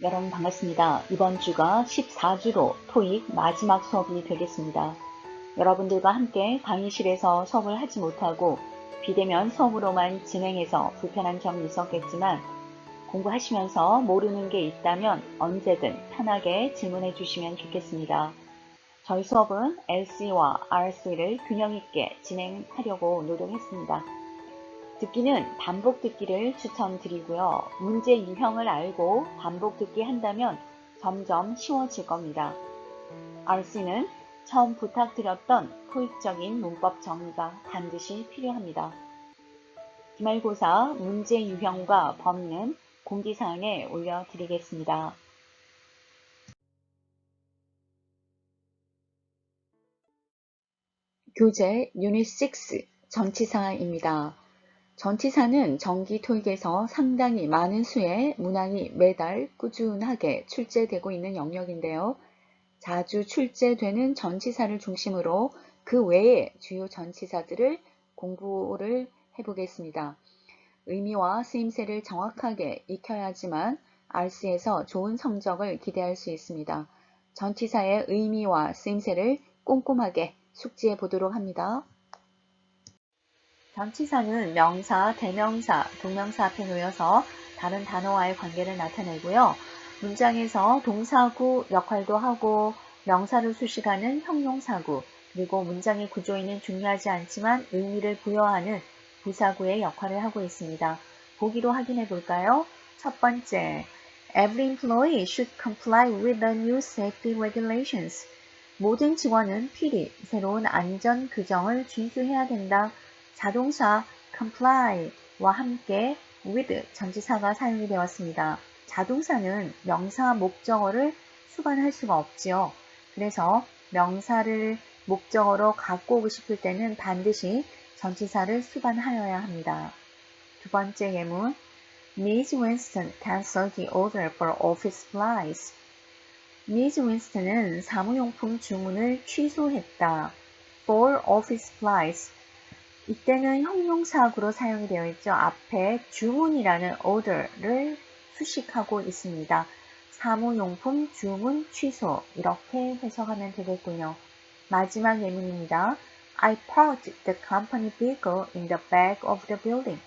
여러분 반갑습니다. 이번 주가 14주로 토익 마지막 수업이 되겠습니다. 여러분들과 함께 강의실에서 수업을 하지 못하고 비대면 수업으로만 진행해서 불편한 점이 있었겠지만 공부하시면서 모르는 게 있다면 언제든 편하게 질문해 주시면 좋겠습니다. 저희 수업은 LC와 RC를 균형 있게 진행하려고 노력했습니다. 듣기는 반복 듣기를 추천드리고요. 문제 유형을 알고 반복 듣기 한다면 점점 쉬워질 겁니다. RC는 처음 부탁드렸던 토익적인 문법 정리가 반드시 필요합니다. 기말고사 문제 유형과 범위는 공지사항에 올려드리겠습니다. 교재 유닛 6 전치사입니다. 전치사는 정기 토익에서 상당히 많은 수의 문항이 매달 꾸준하게 출제되고 있는 영역인데요. 자주 출제되는 전치사를 중심으로 그 외의 주요 전치사들을 공부를 해보겠습니다. 의미와 쓰임새를 정확하게 익혀야지만 RC에서 좋은 성적을 기대할 수 있습니다. 전치사의 의미와 쓰임새를 꼼꼼하게 숙지해 보도록 합니다. 전치사는 명사, 대명사, 동명사 앞에 놓여서 다른 단어와의 관계를 나타내고요. 문장에서 동사구 역할도 하고 명사를 수식하는 형용사구, 그리고 문장의 구조에는 중요하지 않지만 의미를 부여하는 부사구의 역할을 하고 있습니다. 보기로 확인해 볼까요? 첫 번째, Every employee should comply with the new safety regulations. 모든 직원은 필히 새로운 안전 규정을 준수해야 된다. 자동사 comply와 함께 with 전치사가 사용이 되었습니다. 자동사는 명사 목적어를 수반할 수가 없지요. 그래서 명사를 목적어로 갖고 오고 싶을 때는 반드시 전치사를 수반하여야 합니다. 두 번째 예문, Miss Winston canceled the order for office supplies. Miss Winston은 사무용품 주문을 취소했다. For office supplies. 이때는 형용사구로 사용이 되어 있죠. 앞에 주문이라는 order를 수식하고 있습니다. 사무용품 주문 취소 이렇게 해석하면 되겠군요. 마지막 예문입니다. I parked the company vehicle in the back of the building.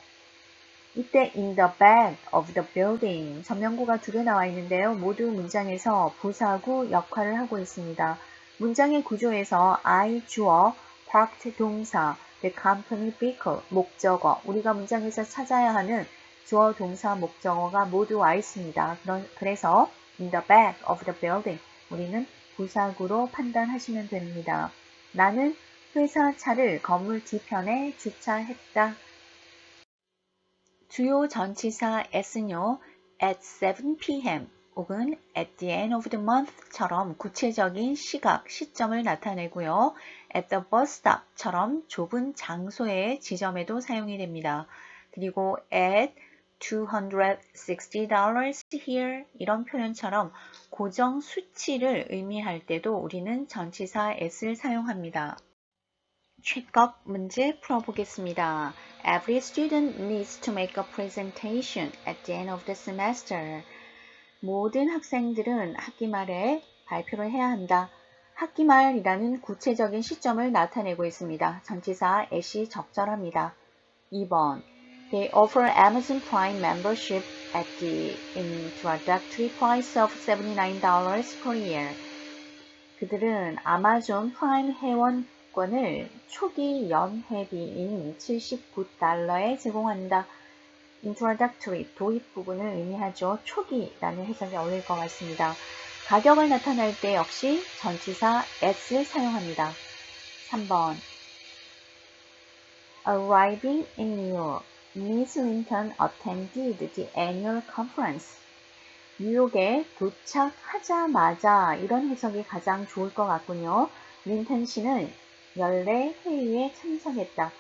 이때 in the back of the building 전면구가 두 개 나와 있는데요. 모두 문장에서 부사구 역할을 하고 있습니다. 문장의 구조에서 I 주어, parked 동사, the company vehicle 목적어, 우리가 문장에서 찾아야 하는 주어, 동사, 목적어가 모두 와 있습니다. 그래서 in the back of the building 우리는 부사구로 판단하시면 됩니다. 나는 회사 차를 건물 뒤편에 주차했다. 주요 전치사 s는요, at 7 p.m. 혹은 at the end of the month처럼 구체적인 시각, 시점을 나타내고요. at the bus stop처럼 좁은 장소의 지점에도 사용이 됩니다. 그리고 at $260 here 이런 표현처럼 고정 수치를 의미할 때도 우리는 전치사 at을 사용합니다. 체크업 문제 풀어보겠습니다. Every student needs to make a presentation at the end of the semester. 모든 학생들은 학기 말에 발표를 해야 한다. 학기 말이라는 구체적인 시점을 나타내고 있습니다. 전치사 at이 적절합니다. 2번 They offer Amazon Prime membership at the introductory price of $79 per year. 그들은 아마존 프라임 회원권을 초기 연회비인 $79에 제공한다. introductory, 도입 부분을 의미하죠. 초기라는 해석이 어울릴 것 같습니다. 가격을 나타낼 때 역시 전치사 at을 사용합니다. 3번 Arriving in New York, Miss Linton attended the annual conference. 뉴욕에 도착하자마자 이런 해석이 가장 좋을 것 같군요. 린턴 씨는 연례 회의에 참석했다.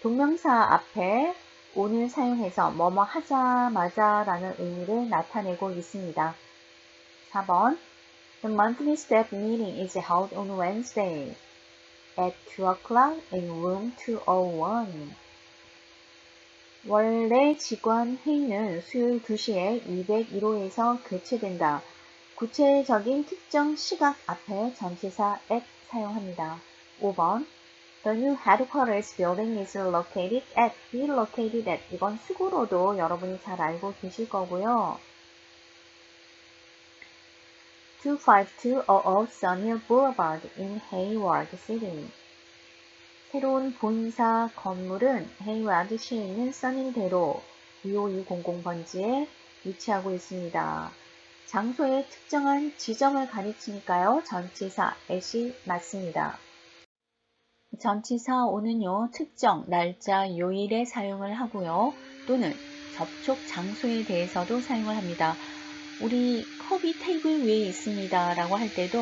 동명사 앞에 on을 사용해서 뭐뭐 하자마자 라는 의미를 나타내고 있습니다. 4번 The monthly staff meeting is held on Wednesday at 2 o'clock in room 201. 원래 직원 회의는 수요일 2시에 201호에서 개최된다. 구체적인 특정 시각 앞에 전치사 at 사용합니다. 5번 The new headquarters building is located at, be located at. 이건 수구로도 여러분이 잘 알고 계실 거고요. 25200 Sunny Boulevard in Hayward City. 새로운 본사 건물은 헤이와드시에 있는 써닐대로 25200번지에 위치하고 있습니다. 장소의 특정한 지점을 가리키니까요. 전치사 at이 맞습니다. 전치사 o는요. 특정 날짜, 요일에 사용을 하고요. 또는 접촉 장소에 대해서도 사용을 합니다. 우리 컵이 테이블 위에 있습니다 라고 할 때도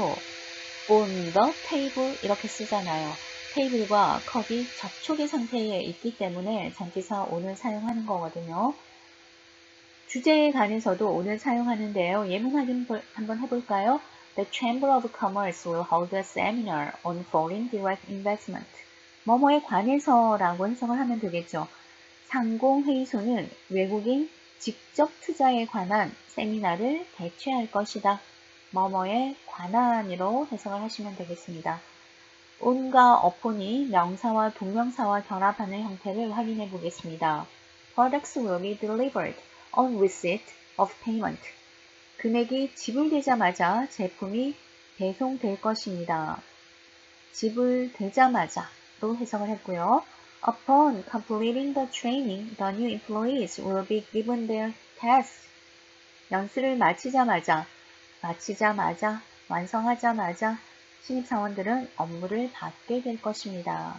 on the table 이렇게 쓰잖아요. 테이블과 컵이 접촉의 상태에 있기 때문에 전치사 on을 사용하는 거거든요. 주제에 관해서도 on을 사용하는데요. 예문 확인 한번 해볼까요? The Chamber of Commerce will hold a seminar on foreign direct investment. 뭐뭐에 관해서라고 해석을 하면 되겠죠. 상공회의소는 외국인 직접 투자에 관한 세미나를 개최할 것이다. 뭐뭐에 관한으로 해석을 하시면 되겠습니다. on과 upon이 명사와 동명사와 결합하는 형태를 확인해 보겠습니다. Products will be delivered on receipt of payment. 금액이 지불되자마자 제품이 배송될 것입니다. 지불되자마자로 해석을 했고요. Upon completing the training, the new employees will be given their tasks. 연수를 마치자마자, 완성하자마자 신입사원들은 업무를 받게 될 것입니다.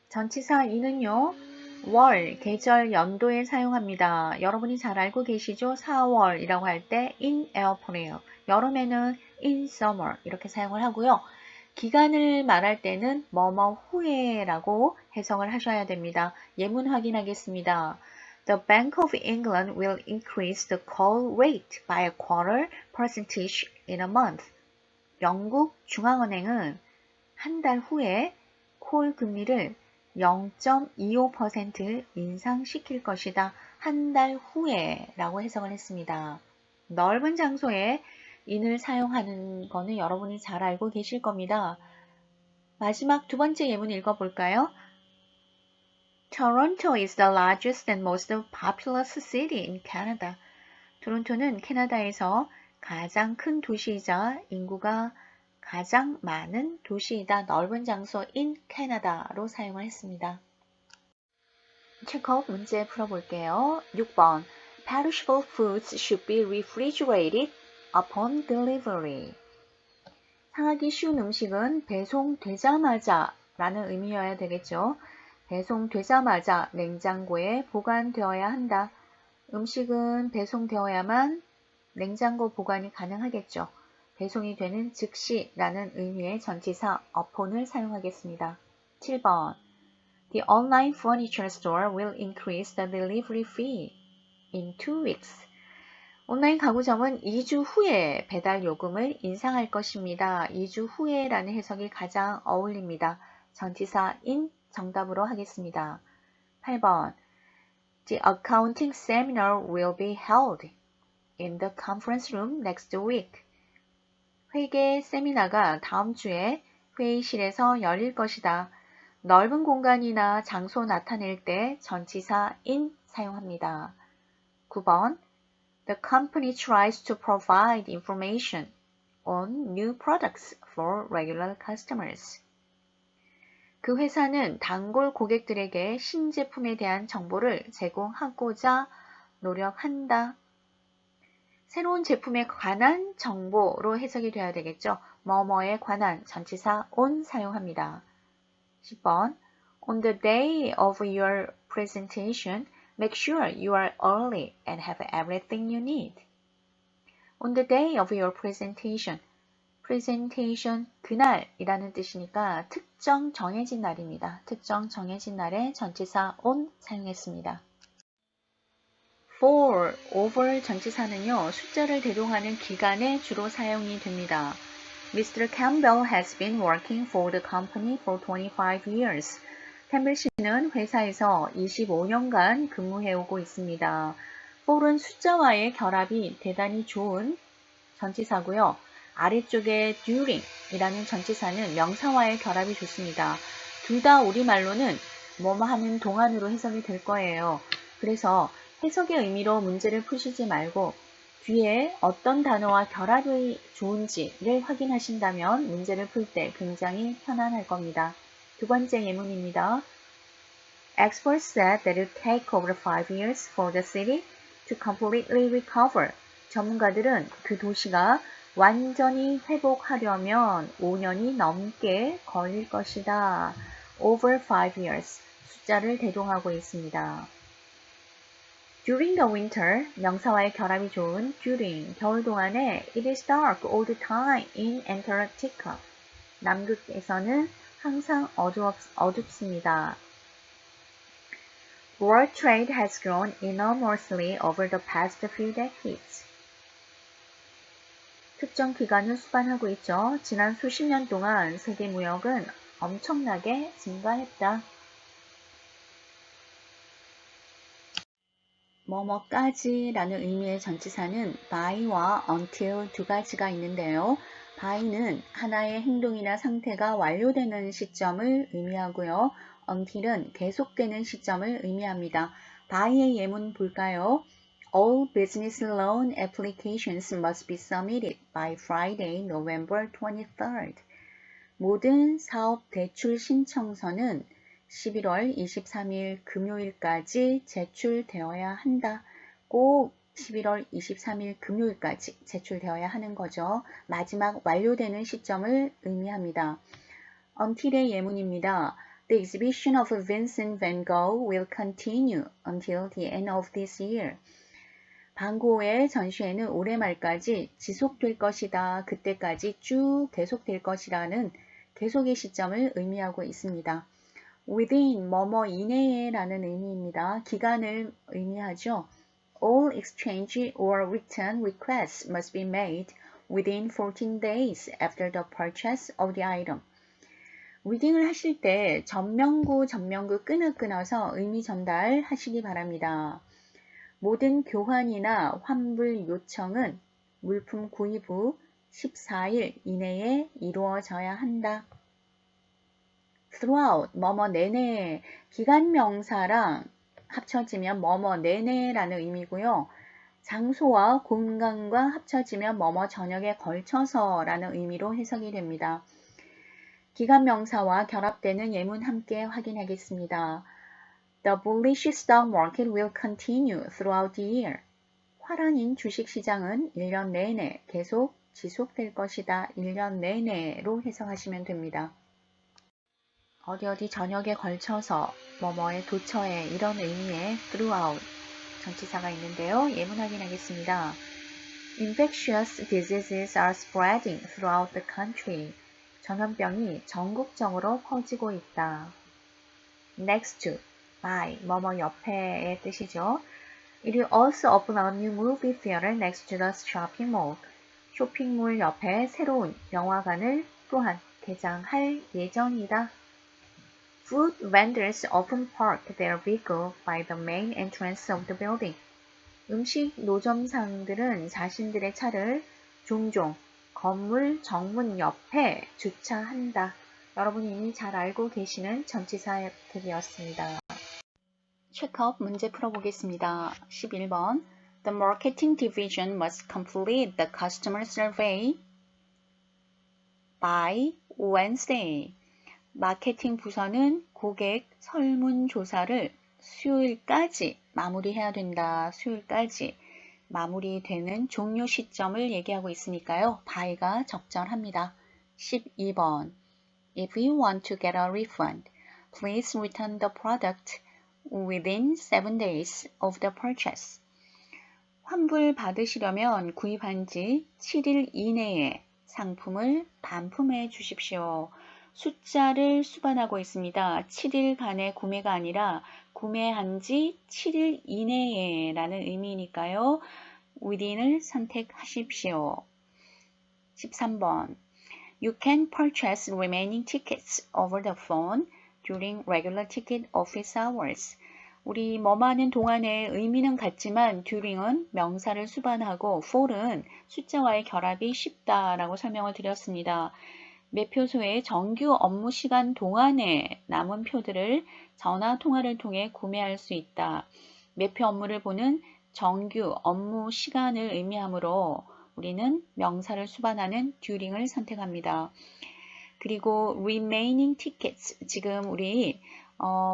전치사 이는요. 월, 계절, 연도에 사용합니다. 여러분이 잘 알고 계시죠? 4월이라고 할 때 in April, 여름에는 in summer 이렇게 사용을 하고요. 기간을 말할 때는 뭐뭐 후에라고 해석을 하셔야 됩니다. 예문 확인하겠습니다. The Bank of England will increase the call rate by a quarter percentage in a month. 영국 중앙은행은 한 달 후에 콜 금리를 0.25% 인상시킬 것이다. 한 달 후에 라고 해석을 했습니다. 넓은 장소에 in을 사용하는 거는 여러분이 잘 알고 계실 겁니다. 마지막 두 번째 예문 읽어볼까요? Toronto is the largest and most populous city in Canada. 토론토는 캐나다에서 가장 큰 도시이자 인구가 가장 많은 도시이다. 넓은 장소 in Canada로 사용을 했습니다. 체크업 문제 풀어볼게요. 6번 Perishable foods should be refrigerated upon delivery. 상하기 쉬운 음식은 배송되자마자 라는 의미여야 되겠죠. 배송되자마자 냉장고에 보관되어야 한다. 음식은 배송되어야만 냉장고 보관이 가능하겠죠. 배송이 되는 즉시라는 의미의 전치사 upon을 사용하겠습니다. 7번 The online furniture store will increase the delivery fee in 2 weeks. 온라인 가구점은 2주 후에 배달 요금을 인상할 것입니다. 2주 후에라는 해석이 가장 어울립니다. 전치사 in 정답으로 하겠습니다. 8번 The accounting seminar will be held in the conference room next week. 회계 세미나가 다음 주에 회의실에서 열릴 것이다. 넓은 공간이나 장소 나타낼 때 전치사 in 사용합니다. 9번 The company tries to provide information on new products for regular customers. 그 회사는 단골 고객들에게 신제품에 대한 정보를 제공하고자 노력한다. 새로운 제품에 관한 정보로 해석이 되어야 되겠죠. 뭐뭐에 관한 전치사 on 사용합니다. 10번 On the day of your presentation, make sure you are early and have everything you need. On the day of your presentation. presentation, 그날이라는 뜻이니까 특정 정해진 날입니다. 특정 정해진 날에 전치사 on 사용했습니다. for, over 전치사는요. 숫자를 대동하는 기간에 주로 사용이 됩니다. Mr. Campbell has been working for the company for 25 years. 캠벨 씨는 회사에서 25년간 근무해오고 있습니다. for은 숫자와의 결합이 대단히 좋은 전치사고요. 아래쪽에 during 이라는 전치사는 명사와의 결합이 좋습니다. 둘 다 우리말로는 뭐뭐 하는 동안으로 해석이 될 거예요. 그래서 해석의 의미로 문제를 푸시지 말고 뒤에 어떤 단어와 결합이 좋은지를 확인하신다면 문제를 풀 때 굉장히 편안할 겁니다. 두 번째 예문입니다. Experts said that it would take over 5 years for the city to completely recover. 전문가들은 그 도시가 완전히 회복하려면 5년이 넘게 걸릴 것이다. Over 5 years. 숫자를 대동하고 있습니다. During the winter, 명사와의 결합이 좋은 during, 겨울 동안에 it is dark all the time in Antarctica. 남극에서는 항상 어둡습니다. World trade has grown enormously over the past few decades. 특정 기간을 수반하고 있죠. 지난 수십 년 동안 세계 무역은 엄청나게 증가했다. 뭐뭐까지라는 의미의 전치사는 by와 until 두 가지가 있는데요. by는 하나의 행동이나 상태가 완료되는 시점을 의미하고요. until은 계속되는 시점을 의미합니다. by의 예문 볼까요? All business loan applications must be submitted by Friday, November 23rd. 모든 사업 대출 신청서는 11월 23일 금요일까지 제출되어야 한다. 꼭 11월 23일 금요일까지 제출되어야 하는 거죠. 마지막 완료되는 시점을 의미합니다. until의 예문입니다. The exhibition of Vincent van Gogh will continue until the end of this year. 반 고흐의 전시회는 올해 말까지 지속될 것이다. 그때까지 쭉 계속될 것이라는 계속의 시점을 의미하고 있습니다. within, 뭐뭐 이내에 라는 의미입니다. 기간을 의미하죠. All exchange or return requests must be made within 14 days after the purchase of the item. 리딩을 하실 때 전명구 끊어서 의미 전달하시기 바랍니다. 모든 교환이나 환불 요청은 물품 구입 후 14일 이내에 이루어져야 한다. throughout, 뭐뭐 내내, 기간 명사랑 합쳐지면 뭐뭐 내내라는 의미고요. 장소와 공간과 합쳐지면 뭐뭐 저녁에 걸쳐서라는 의미로 해석이 됩니다. 기간 명사와 결합되는 예문 함께 확인하겠습니다. The bullish stock market will continue throughout the year. 화랑인 주식시장은 1년 내내 계속 지속될 것이다. 1년 내내로 해석하시면 됩니다. 어디 저녁에 걸쳐서 뭐뭐에 도처에 이런 의미의 throughout 전치사가 있는데요. 예문 확인하겠습니다. Infectious diseases are spreading throughout the country. 전염병이 전국적으로 퍼지고 있다. Next to, by, 뭐뭐 옆에의 뜻이죠. It will also open a new movie theater next to the shopping mall. 쇼핑몰 옆에 새로운 영화관을 또한 개장할 예정이다. Food vendors often park their vehicle by the main entrance of the building. 음식 노점상들은 자신들의 차를 종종 건물 정문 옆에 주차한다. 여러분이 이미 잘 알고 계시는 전치사들이었습니다. 체크업 문제 풀어보겠습니다. 11번. The marketing division must complete the customer survey by Wednesday. 마케팅 부서는 고객 설문조사를 수요일까지 마무리해야 된다. 수요일까지 마무리되는 종료 시점을 얘기하고 있으니까요. by가 적절합니다. 12번. If you want to get a refund, please return the product within 7 days of the purchase. 환불 받으시려면 구입한 지 7일 이내에 상품을 반품해 주십시오. 숫자를 수반하고 있습니다. 7일간의 구매가 아니라 구매한 지 7일 이내에 라는 의미니까요. within을 선택하십시오. 13번. You can purchase remaining tickets over the phone, during regular ticket office hours. 우리 뭐뭐 하는 동안의 의미는 같지만 during은 명사를 수반하고 for은 숫자와의 결합이 쉽다라고 설명을 드렸습니다. 매표소의 정규 업무 시간 동안에 남은 표들을 전화 통화를 통해 구매할 수 있다. 매표 업무를 보는 정규 업무 시간을 의미하므로 우리는 명사를 수반하는 during을 선택합니다. 그리고 remaining tickets, 지금 우리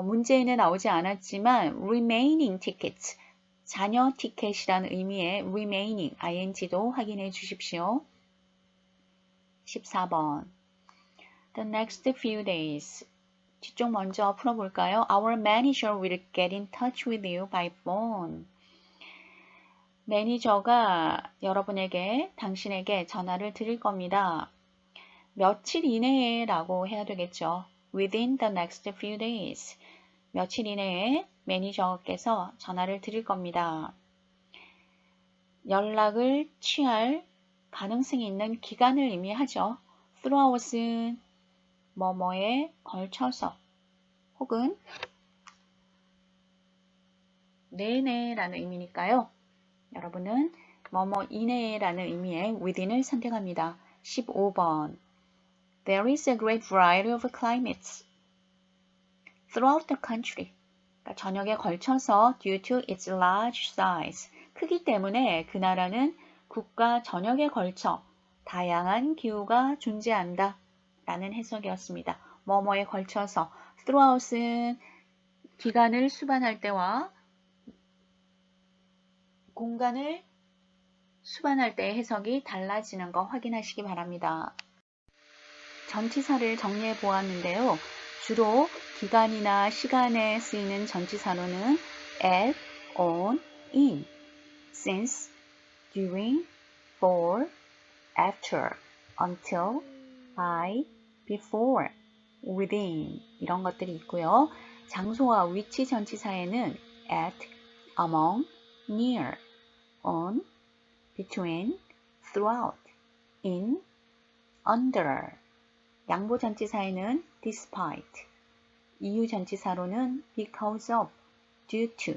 문제에는 나오지 않았지만 remaining tickets, 잔여 티켓이라는 의미의 remaining, ing도 확인해 주십시오. 14번. The next few days. 뒤쪽 먼저 풀어볼까요? Our manager will get in touch with you by phone. 매니저가 여러분에게, 당신에게 전화를 드릴 겁니다. 며칠 이내에 라고 해야 되겠죠. Within the next few days. 며칠 이내에 매니저께서 전화를 드릴 겁니다. 연락을 취할 가능성이 있는 기간을 의미하죠. throughout은 뭐뭐에 걸쳐서 혹은 내내라는 의미니까요. 여러분은 뭐뭐 이내라는 의미의 within을 선택합니다. 15번. There is a great variety of climates throughout the country. 그러니까 전역에 걸쳐서 due to its large size. 크기 때문에 그 나라는 국가 전역에 걸쳐 다양한 기후가 존재한다. 라는 해석이었습니다. 뭐뭐에 걸쳐서 throughout은 기간을 수반할 때와 공간을 수반할 때의 해석이 달라지는 거 확인하시기 바랍니다. 전치사를 정리해 보았는데요. 주로 기간이나 시간에 쓰이는 전치사로는 at, on, in, since, during, for, after, until, by, before, within 이런 것들이 있고요. 장소와 위치 전치사에는 at, among, near, on, between, throughout, in, under. 양보 전치사에는 despite, 이유 전치사로는 because of, due to,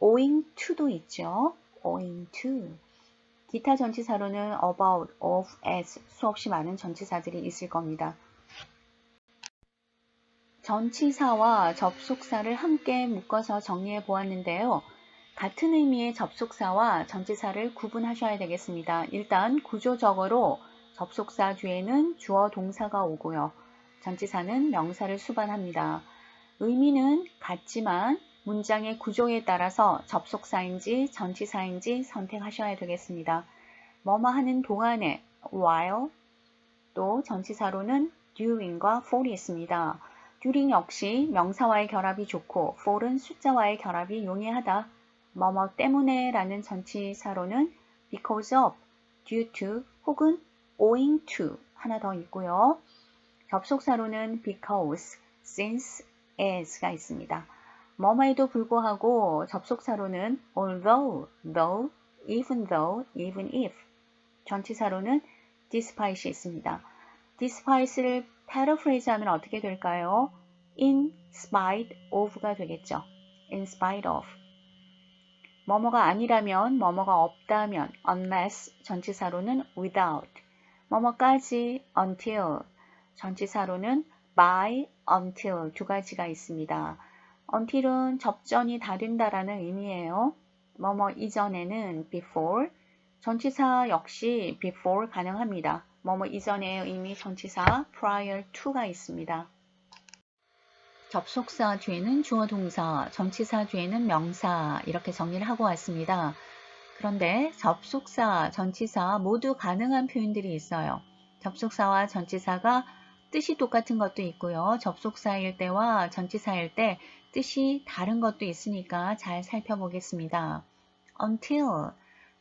owing to도 있죠. owing to. 기타 전치사로는 about, of, as 수없이 많은 전치사들이 있을 겁니다. 전치사와 접속사를 함께 묶어서 정리해 보았는데요. 같은 의미의 접속사와 전치사를 구분하셔야 되겠습니다. 일단 구조적으로 접속사 뒤에는 주어 동사가 오고요. 전치사는 명사를 수반합니다. 의미는 같지만 문장의 구조에 따라서 접속사인지 전치사인지 선택하셔야 되겠습니다. 뭐뭐 하는 동안에 while, 또 전치사로는 during과 for이 있습니다. during 역시 명사와의 결합이 좋고 for은 숫자와의 결합이 용이하다. 뭐뭐 때문에 라는 전치사로는 because of, due to 혹은 owing to 하나 더 있고요. 접속사로는 because, since, as가 있습니다. 뭐뭐에도 불구하고 접속사로는 although, though, even though, even if. 전치사로는 despite이 있습니다. despite를 paraphrase하면 어떻게 될까요? in spite of가 되겠죠. in spite of. 뭐뭐가 아니라면, 뭐뭐가 없다면 unless 전치사로는 without. 뭐뭐까지 until 전치사로는 by, until 두 가지가 있습니다. until은 접전이 다 된다라는 의미예요. 뭐뭐 이전에는 before, 전치사 역시 before 가능합니다. 뭐뭐 이전의 의미 전치사 prior to가 있습니다. 접속사 뒤에는 주어 동사, 전치사 뒤에는 명사 이렇게 정리를 하고 왔습니다. 그런데 접속사, 전치사 모두 가능한 표현들이 있어요. 접속사와 전치사가 뜻이 똑같은 것도 있고요. 접속사일 때와 전치사일 때 뜻이 다른 것도 있으니까 잘 살펴보겠습니다. until,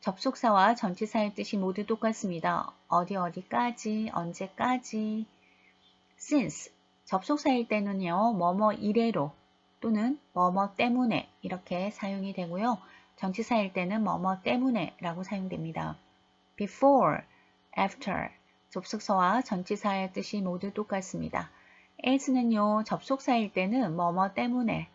접속사와 전치사의 뜻이 모두 똑같습니다. 어디까지, 언제까지. since, 접속사일 때는요, 뭐뭐 이래로 또는 뭐뭐 때문에 이렇게 사용이 되고요. 전치사일 때는 뭐뭐 때문에 라고 사용됩니다. before, after, 접속사와 전치사의 뜻이 모두 똑같습니다. as는요, 접속사일 때는 뭐뭐 때문에,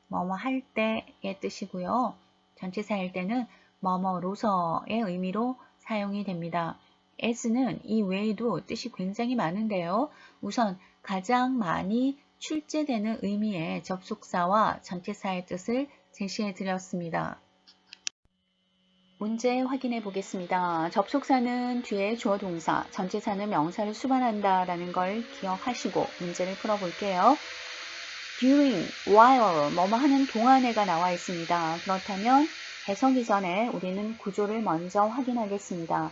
뭐뭐 할 때의 뜻이고요. 전치사일 때는 뭐뭐로서의 의미로 사용이 됩니다. as는 이 외에도 뜻이 굉장히 많은데요. 우선 가장 많이 출제되는 의미의 접속사와 전치사의 뜻을 제시해 드렸습니다. 문제 확인해 보겠습니다. 접속사는 뒤에 주어 동사, 전치사는 명사를 수반한다 라는 걸 기억하시고 문제를 풀어볼게요. during, while, 뭐뭐 하는 동안에가 나와 있습니다. 그렇다면 해석이 전에 우리는 구조를 먼저 확인하겠습니다.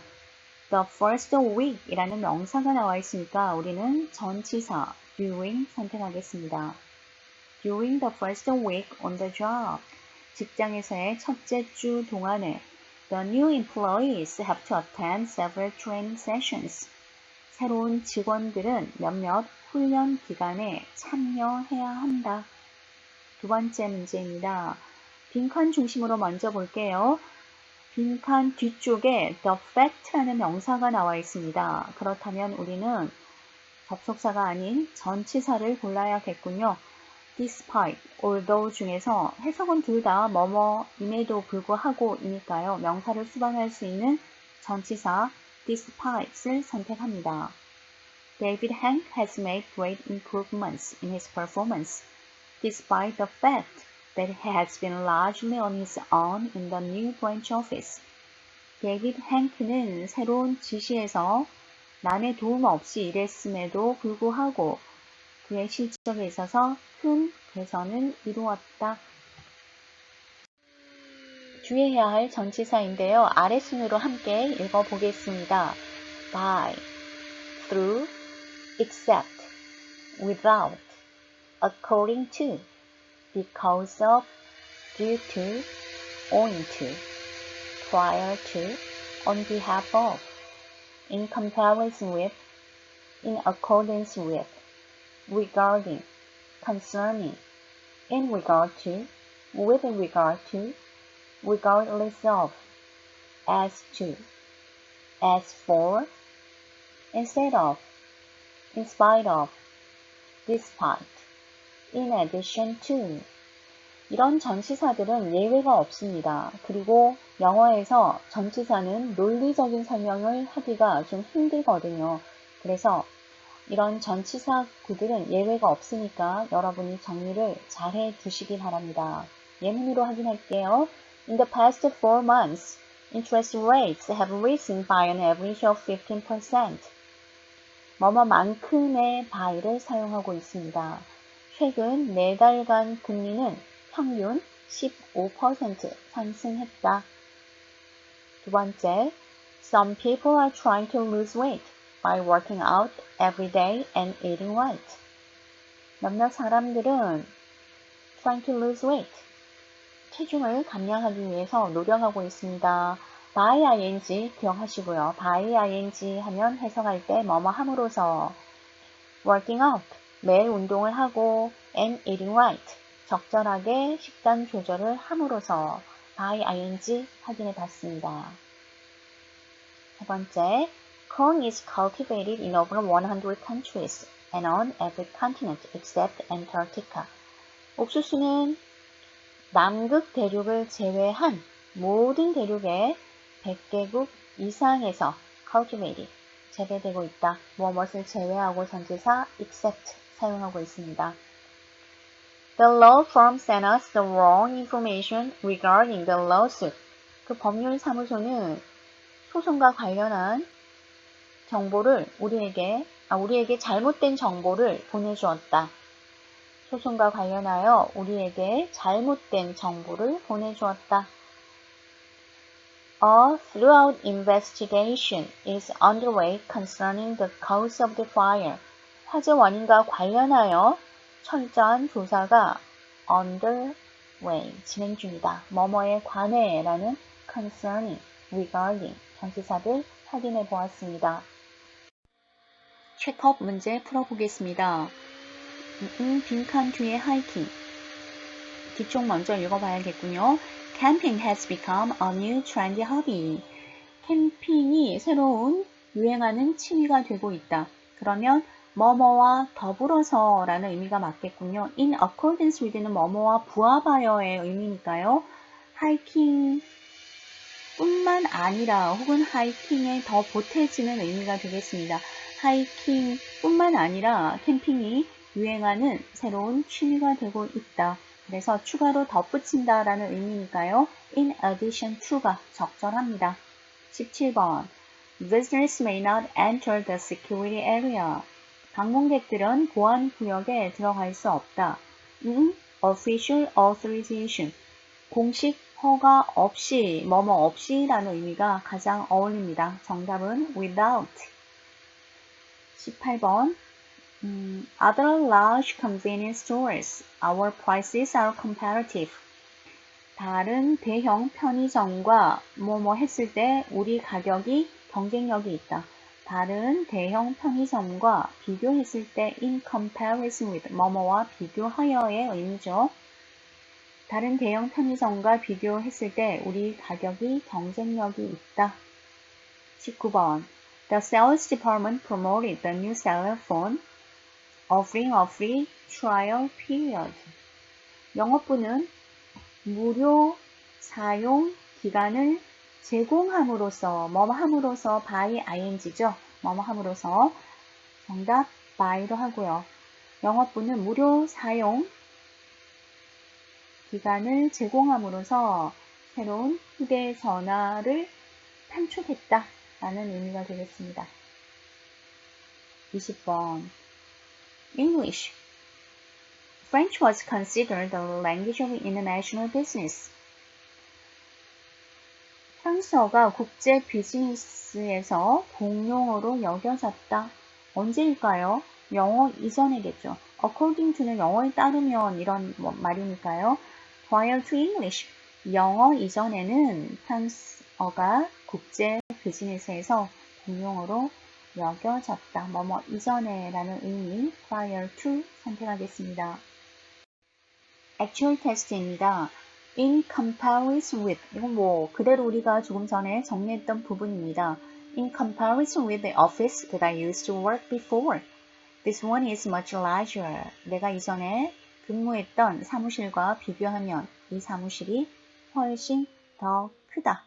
The first week 이라는 명사가 나와 있으니까 우리는 전치사 during 선택하겠습니다. During the first week on the job, 직장에서의 첫째 주 동안에 The new employees have to attend several training sessions. 새로운 직원들은 몇몇 훈련 기간에 참여해야 한다. 두 번째 문제입니다. 빈칸 중심으로 먼저 볼게요. 빈칸 뒤쪽에 the fact라는 명사가 나와 있습니다. 그렇다면 우리는 접속사가 아닌 전치사를 골라야겠군요. despite, although 중에서 해석은 둘 다 뭐뭐임에도 불구하고 이니까요. 명사를 수반할 수 있는 전치사 despite를 선택합니다. David Hank has made great improvements in his performance, despite the fact that he has been largely on his own in the new branch office. 데이비드 행크는 새로운 지시에서 남의 도움 없이 일했음에도 불구하고 그의 실적에 있어서 큰 개선을 이루었다. 주의해야 할 전치사인데요. 아래순으로 함께 읽어보겠습니다. by, through, except, without, according to, because of, due to, owing to, prior to, on behalf of, in comparison with, in accordance with, regarding, concerning, in regard to, with regard to, regardless of, as to, as for, instead of, in spite of, despite, in addition to. 이런 전치사들은 예외가 없습니다. 그리고 영어에서 전치사는 논리적인 설명을 하기가 좀 힘들거든요. 그래서 이런 전치사 구들은 예외가 없으니까 여러분이 정리를 잘 해 두시기 바랍니다. 예문으로 확인할게요. In the past 4 months, interest rates have risen by an average of 15%. 뭐뭐만큼의 by를 사용하고 있습니다. 최근 4달간 금리는 평균 15% 상승했다. 두 번째, some people are trying to lose weight by working out every day and eating right. 몇몇 사람들은 trying to lose weight, 체중을 감량하기 위해서 노력하고 있습니다. by ing 기억하시고요. by ing 하면 해석할 때 뭐뭐 함으로써 working out, 매일 운동을 하고 and eating right, 적절하게 식단 조절을 함으로써 by ing 확인해 봤습니다. 세 번째, corn is cultivated in over 100 countries and on every continent except Antarctica. 옥수수는 남극 대륙을 제외한 모든 대륙의 100개국 이상에서 cultivated, 재배되고 있다. 무엇을 제외하고 전치사 except 사용하고 있습니다. The law firm sent us the wrong information regarding the lawsuit. 그 법률 사무소는 소송과 관련한 정보를 우리에게 잘못된 정보를 보내주었다. 소송과 관련하여 우리에게 잘못된 정보를 보내주었다. A thorough investigation is underway concerning the cause of the fire. 화재 원인과 관련하여 철저한 조사가 underway, 진행 중이다. 뭐뭐에 관해 라는 concerning, regarding, 전치사들 확인해 보았습니다. 체크업 문제 풀어보겠습니다. 빈칸 뒤에 hiking. 뒤쪽 먼저 읽어봐야겠군요. Camping has become a new trendy hobby. 캠핑이 새로운 유행하는 취미가 되고 있다. 그러면 뭐뭐와 더불어서 라는 의미가 맞겠군요. in accordance with는 뭐뭐와 부합하여의 의미니까요. 하이킹 뿐만 아니라 혹은 하이킹에 더 보태지는 의미가 되겠습니다. 하이킹 뿐만 아니라 캠핑이 유행하는 새로운 취미가 되고 있다. 그래서 추가로 덧붙인다 라는 의미니까요. in addition to가 적절합니다. 17번 Visitors may not enter the security area. 방문객들은 보안 구역에 들어갈 수 없다. Official authorization. 공식 허가 없이, 뭐뭐 없이라는 의미가 가장 어울립니다. 정답은 without. 18번 Other large convenience stores, our prices are comparative. 다른 대형 편의점과 뭐뭐 했을 때 우리 가격이 경쟁력이 있다. 다른 대형 편의점과 비교했을 때 in comparison with 뭐뭐와 비교하여의 의미죠. 다른 대형 편의점과 비교했을 때 우리 가격이 경쟁력이 있다. 19번 The sales department promoted the new cellular phone, offering a free trial period. 영업부는 무료 사용 기간을 제공함으로써 뭐뭐함으로써 by ing죠. 뭐뭐함으로써 정답 by로 하고요. 영업부는 무료 사용 기간을 제공함으로써 새로운 휴대전화를 판촉했다 라는 의미가 되겠습니다. 20번 English French was considered the language of international business. 프랑스어가 국제 비즈니스에서 공용어로 여겨졌다. 언제일까요? 영어 이전이겠죠. According to는 영어에 따르면 이런 말이니까요. Prior to English, 영어 이전에는 프랑스어가 국제 비즈니스에서 공용어로 여겨졌다. 뭐뭐 이전에 라는 의미 prior to 선택하겠습니다. Actual test입니다. In comparison with, 이건 그대로 우리가 조금 전에 정리했던 부분입니다. In comparison with the office that I used to work before, this one is much larger. 내가 이전에 근무했던 사무실과 비교하면 이 사무실이 훨씬 더 크다.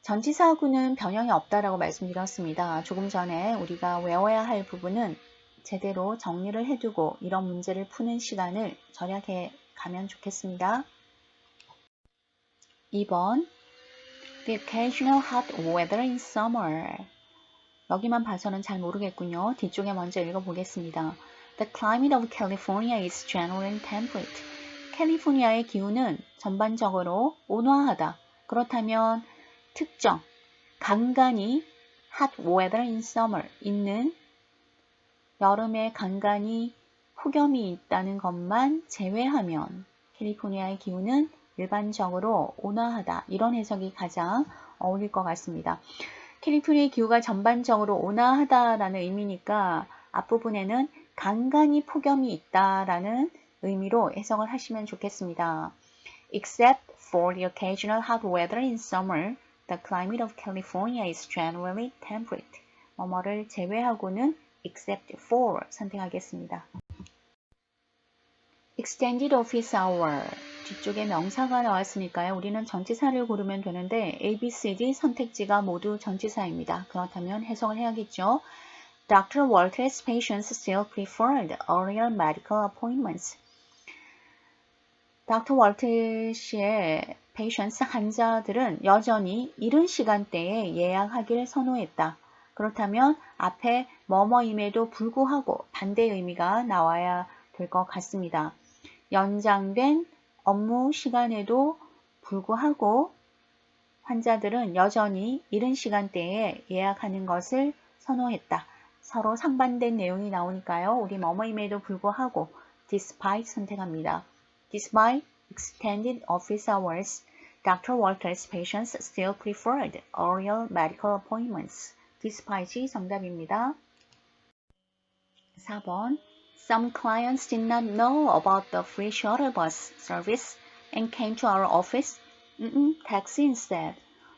전치사하고는 변형이 없다라고 말씀드렸습니다. 조금 전에 우리가 외워야 할 부분은 제대로 정리를 해두고 이런 문제를 푸는 시간을 절약해 가면 좋겠습니다. 2번 The occasional hot weather in summer. 여기만 봐서는 잘 모르겠군요. 뒤쪽에 먼저 읽어보겠습니다. The climate of California is generally temperate. 캘리포니아의 기후는 전반적으로 온화하다. 그렇다면 특정, 간간히 hot weather in summer 있는 여름에 간간히 폭염이 있다는 것만 제외하면 캘리포니아의 기후는 일반적으로 온화하다. 이런 해석이 가장 어울릴 것 같습니다. 캘리포니아의 기후가 전반적으로 온화하다라는 의미니까 앞부분에는 간간히 폭염이 있다라는 의미로 해석을 하시면 좋겠습니다. Except for the occasional hot weather in summer, the climate of California is generally temperate. 뭐뭐를 제외하고는 except for 선택하겠습니다. Extended office hour. 뒤쪽에 명사가 나왔으니까요. 우리는 전치사를 고르면 되는데 A, B, C, D 선택지가 모두 전치사입니다. 그렇다면 해석을 해야겠죠. Dr. Walter's patients still preferred earlier medical appointments. Dr. Walter 씨의 patients 환자들은 여전히 이른 시간대에 예약하기를 선호했다. 그렇다면 앞에 뭐뭐임에도 불구하고 반대 의미가 나와야 될 것 같습니다. 연장된 업무 시간에도 불구하고 환자들은 여전히 이른 시간대에 예약하는 것을 선호했다. 서로 상반된 내용이 나오니까요. 우리 뭐뭐임에도 불구하고 despite 선택합니다. Despite extended office hours, Dr. Walter's patients still preferred earlier medical appointments. Despite이 정답입니다. 4번 Some clients did not know about the free shuttle bus service and came to our office. taxi instead.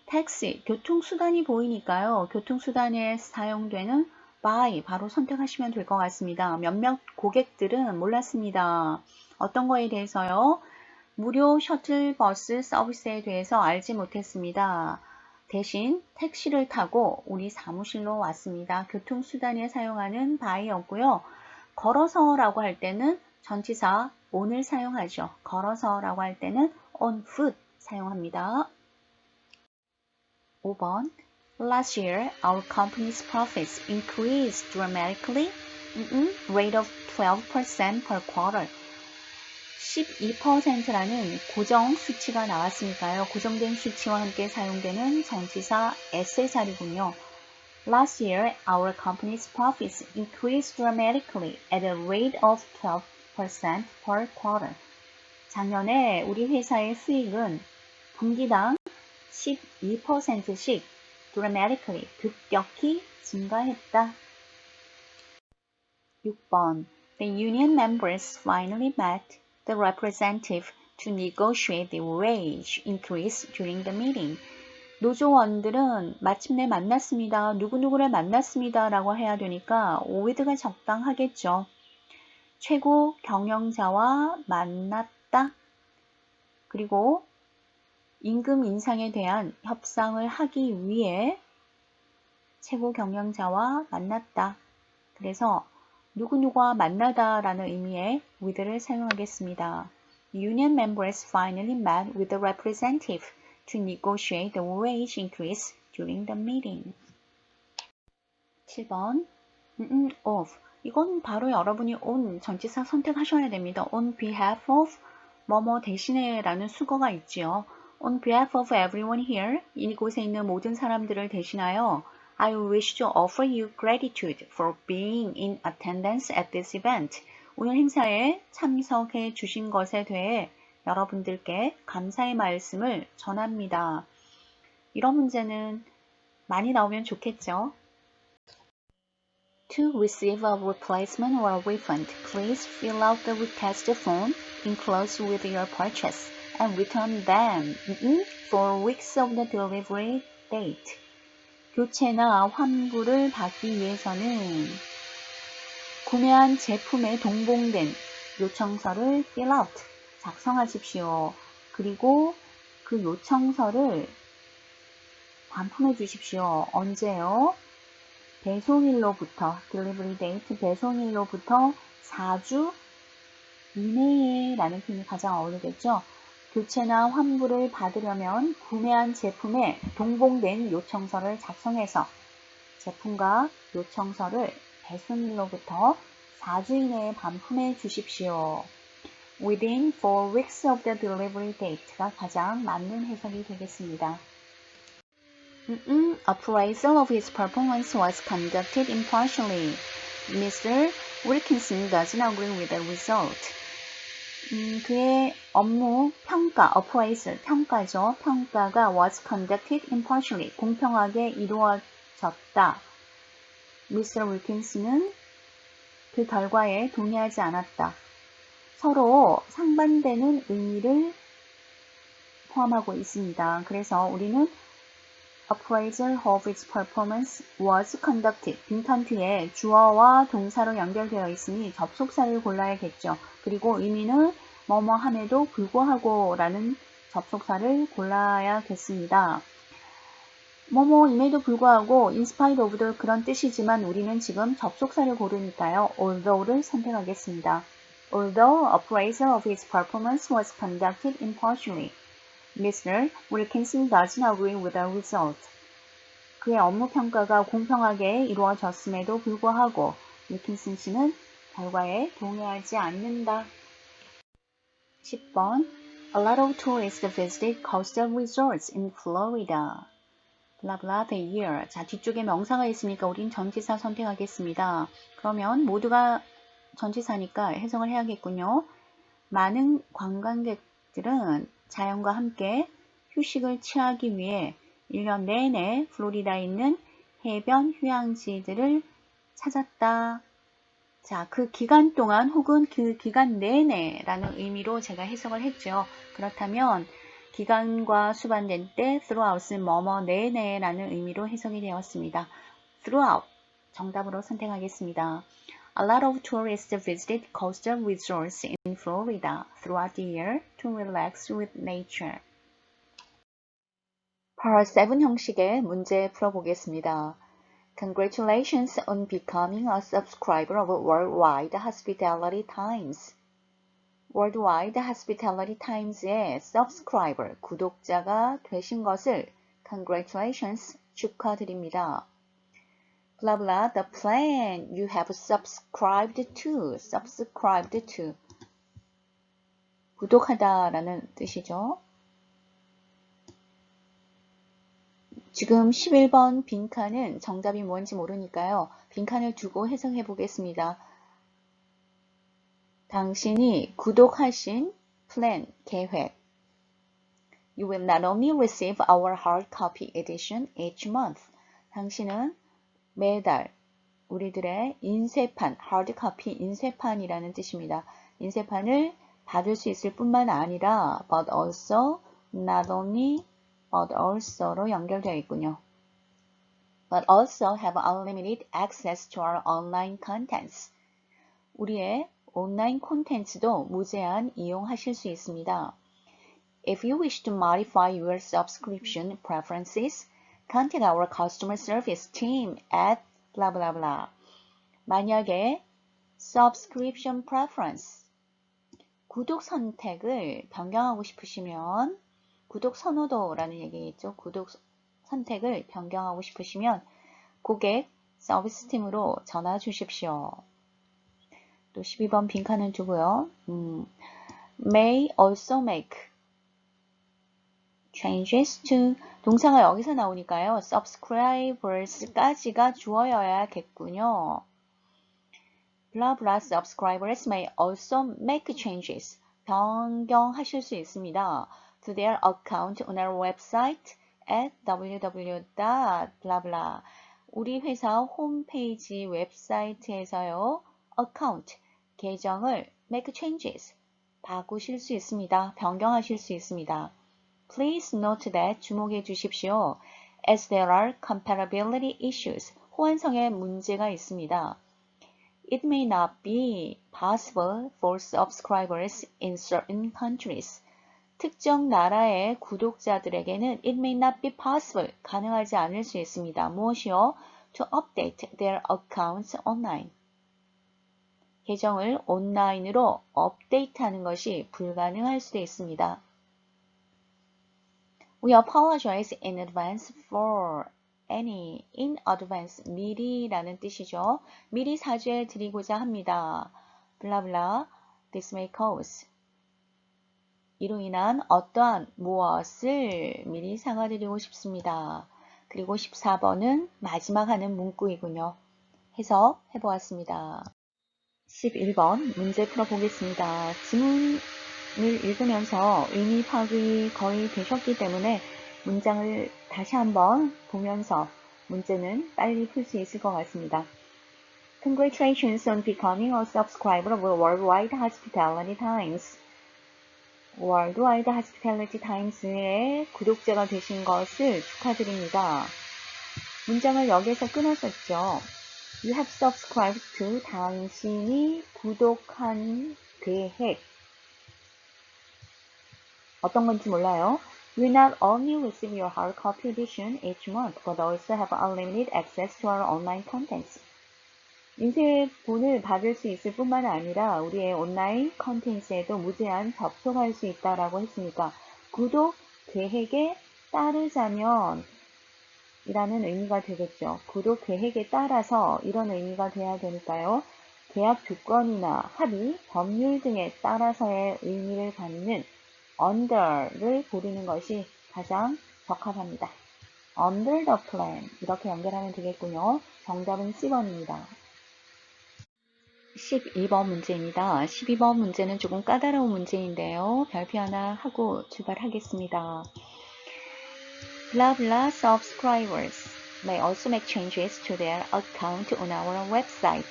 택시, 교통수단이 보이니까요. 교통수단에 사용되는 buy 바로 선택하시면 될 것 같습니다. 몇몇 고객들은 몰랐습니다. 어떤 거에 대해서요? 무료 셔틀버스 서비스에 대해서 알지 못했습니다. 대신 택시를 타고 우리 사무실로 왔습니다. 교통수단에 사용하는 buy였고요. 걸어서라고 할 때는 전치사 on을 사용하죠. 걸어서라고 할 때는 on foot 사용합니다. 5번 Last year, our company's profits increased dramatically, rate of 12% per quarter. 12%라는 고정 수치가 나왔으니까요. 고정된 수치와 함께 사용되는 전치사 s의 자리군요. Last year, our company's profits increased dramatically at a rate of 12% per quarter. 작년에 우리 회사의 수익은 분기당 12%씩 dramatically, 급격히 증가했다. 6번 The union members finally met the representative to negotiate the wage increase during the meeting. 노조원들은 마침내 만났습니다. 누구누구를 만났습니다. 라고 해야 되니까 with가 적당하겠죠. 최고 경영자와 만났다. 그리고 임금 인상에 대한 협상을 하기 위해 최고 경영자와 만났다. 그래서 누구누구와 만나다 라는 의미의 with를 사용하겠습니다. Union members finally met with the representative to negotiate the wage increase during the meeting. 7번 of 이건 바로 여러분이 on 전치사 선택하셔야 됩니다. On behalf of 뭐뭐 대신에 라는 수거가 있지요. On behalf of everyone here, 이곳에 있는 모든 사람들을 대신하여 I wish to offer you gratitude for being in attendance at this event. 오늘 행사에 참석해 주신 것에 대해 여러분들께 감사의 말씀을 전합니다. 이런 문제는 많이 나오면 좋겠죠? To receive a replacement or a refund, please fill out the request form enclosed with your purchase and return them 4 weeks of the delivery date. 교체나 환불을 받기 위해서는 구매한 제품에 동봉된 요청서를 fill out, 작성하십시오. 그리고 그 요청서를 반품해 주십시오. 언제요? 배송일로부터, delivery date, 배송일로부터 4주 이내에 라는 표현이 가장 어울리겠죠. 교체나 환불을 받으려면 구매한 제품에 동봉된 요청서를 작성해서 제품과 요청서를 배송일로부터 4주 이내에 반품해 주십시오. Within 4 weeks of the delivery date가 가장 맞는 해석이 되겠습니다. Appraisal of his performance was conducted impartially. Mr. Wilkinson doesn't agree with the result. 그의 업무 평가, appraisal, 평가죠. 평가가 was conducted impartially, 공평하게 이루어졌다. Mr. Wilkinson은 그 결과에 동의하지 않았다. 서로 상반되는 의미를 포함하고 있습니다. 그래서 우리는 appraisal of its performance was conducted. 빈칸 뒤에 주어와 동사로 연결되어 있으니 접속사를 골라야겠죠. 그리고 의미는 뭐뭐 함에도 불구하고 라는 접속사를 골라야겠습니다. 뭐뭐임에도 불구하고 in spite of도 그런 뜻이지만 우리는 지금 접속사를 고르니까요. although를 선택하겠습니다. Although appraisal of his performance was conducted impartially, Mr. Wilkinson doesn't agree with the result. 그의 업무 평가가 공평하게 이루어졌음에도 불구하고 윌킨슨 씨는 결과에 동의하지 않는다. 10번 A lot of tourists visited coastal resorts in Florida. blah blah the year. 자, 뒤쪽에 명사가 있으니까 우린 전치사 선택하겠습니다. 그러면 모두가 전치사니까 해석을 해야겠군요. 많은 관광객들은 자연과 함께 휴식을 취하기 위해 1년 내내 플로리다에 있는 해변 휴양지들을 찾았다. 자, 그 기간 동안 혹은 그 기간 내내 라는 의미로 제가 해석을 했죠. 그렇다면 기간과 수반된 때 throughout은 뭐뭐 내내 라는 의미로 해석이 되었습니다. throughout, 정답으로 선택하겠습니다. A lot of tourists visit coastal resorts in Florida throughout the year to relax with nature. Part 7 형식의 문제 풀어보겠습니다. Congratulations on becoming a subscriber of Worldwide Hospitality Times. Worldwide Hospitality Times의 subscriber, 구독자가 되신 것을 Congratulations, 축하드립니다. Blah blah, the plan you have subscribed to. 구독하다라는 뜻이죠. 지금 11번 빈칸은 정답이 뭔지 모르니까요. 빈칸을 두고 해석해 보겠습니다. 당신이 구독하신 플랜, 계획. You will not only receive our hard copy edition each month. 당신은 매달 우리들의 인쇄판, hard copy, 인쇄판이라는 뜻입니다. 인쇄판을 받을 수 있을 뿐만 아니라 but also, not only, but also로 연결되어 있군요. But also have unlimited access to our online contents. 우리의 온라인 콘텐츠도 무제한 이용하실 수 있습니다. If you wish to modify your subscription preferences, contact our customer service team at blah blah blah. 만약에 subscription preference, 구독 선택을 변경하고 싶으시면, 구독 선호도라는 얘기겠죠. 구독 선택을 변경하고 싶으시면 고객 서비스 팀으로 전화 주십시오. 또 12번 빈칸을 두고요. May also make changes to 동사가 여기서 나오니까요. subscribers까지가 주어여야겠군요. blah blah subscribers may also make changes. 변경하실 수 있습니다. to their account on our website at www.blahblah. 우리 회사 홈페이지 웹사이트에서요. account, 계정을 make changes, 바꾸실 수 있습니다. 변경하실 수 있습니다. Please note that 주목해 주십시오. As there are compatibility issues, 호환성에 문제가 있습니다. It may not be possible for subscribers in certain countries. 특정 나라의 구독자들에게는 it may not be possible, 가능하지 않을 수 있습니다. 무엇이요? To update their accounts online. 계정을 온라인으로 업데이트하는 것이 불가능할 수도 있습니다. We apologize in advance for any, in advance, 미리라는 뜻이죠. 미리 사죄 드리고자 합니다. blah blah, this may cause. 이로 인한 어떠한 무엇을 미리 사과드리고 싶습니다. 그리고 14번은 마지막 하는 문구이군요. 해석해 보았습니다. 11번 문제 풀어보겠습니다. 지문을 읽으면서 의미 파악이 거의 되셨기 때문에 문장을 다시 한번 보면서 문제는 빨리 풀 수 있을 것 같습니다. Congratulations on becoming a subscriber of Worldwide Hospitality Times. Worldwide Hospitality Times의 구독자가 되신 것을 축하드립니다. 문장을 여기서 끊었었죠. You have subscribed to, 당신이 구독한 계획. 어떤 건지 몰라요. You not only receive your hard copy edition each month, but also have unlimited access to our online contents. 인쇄본을 받을 수 있을 뿐만 아니라 우리의 온라인 컨텐츠에도 무제한 접속할 수 있다라고 했으니까 구독 계획에 따르자면 이라는 의미가 되겠죠. 구독 계획에 따라서 이런 의미가 돼야 되니까요. 계약 조건이나 합의, 법률 등에 따라서의 의미를 갖는 under를 고르는 것이 가장 적합합니다. under the plan 이렇게 연결하면 되겠군요. 정답은 C번입니다. 12번 문제입니다. 12번 문제는 조금 까다로운 문제인데요. 별표 하나 하고 출발하겠습니다. Blah blah subscribers may also make changes to their account on our website.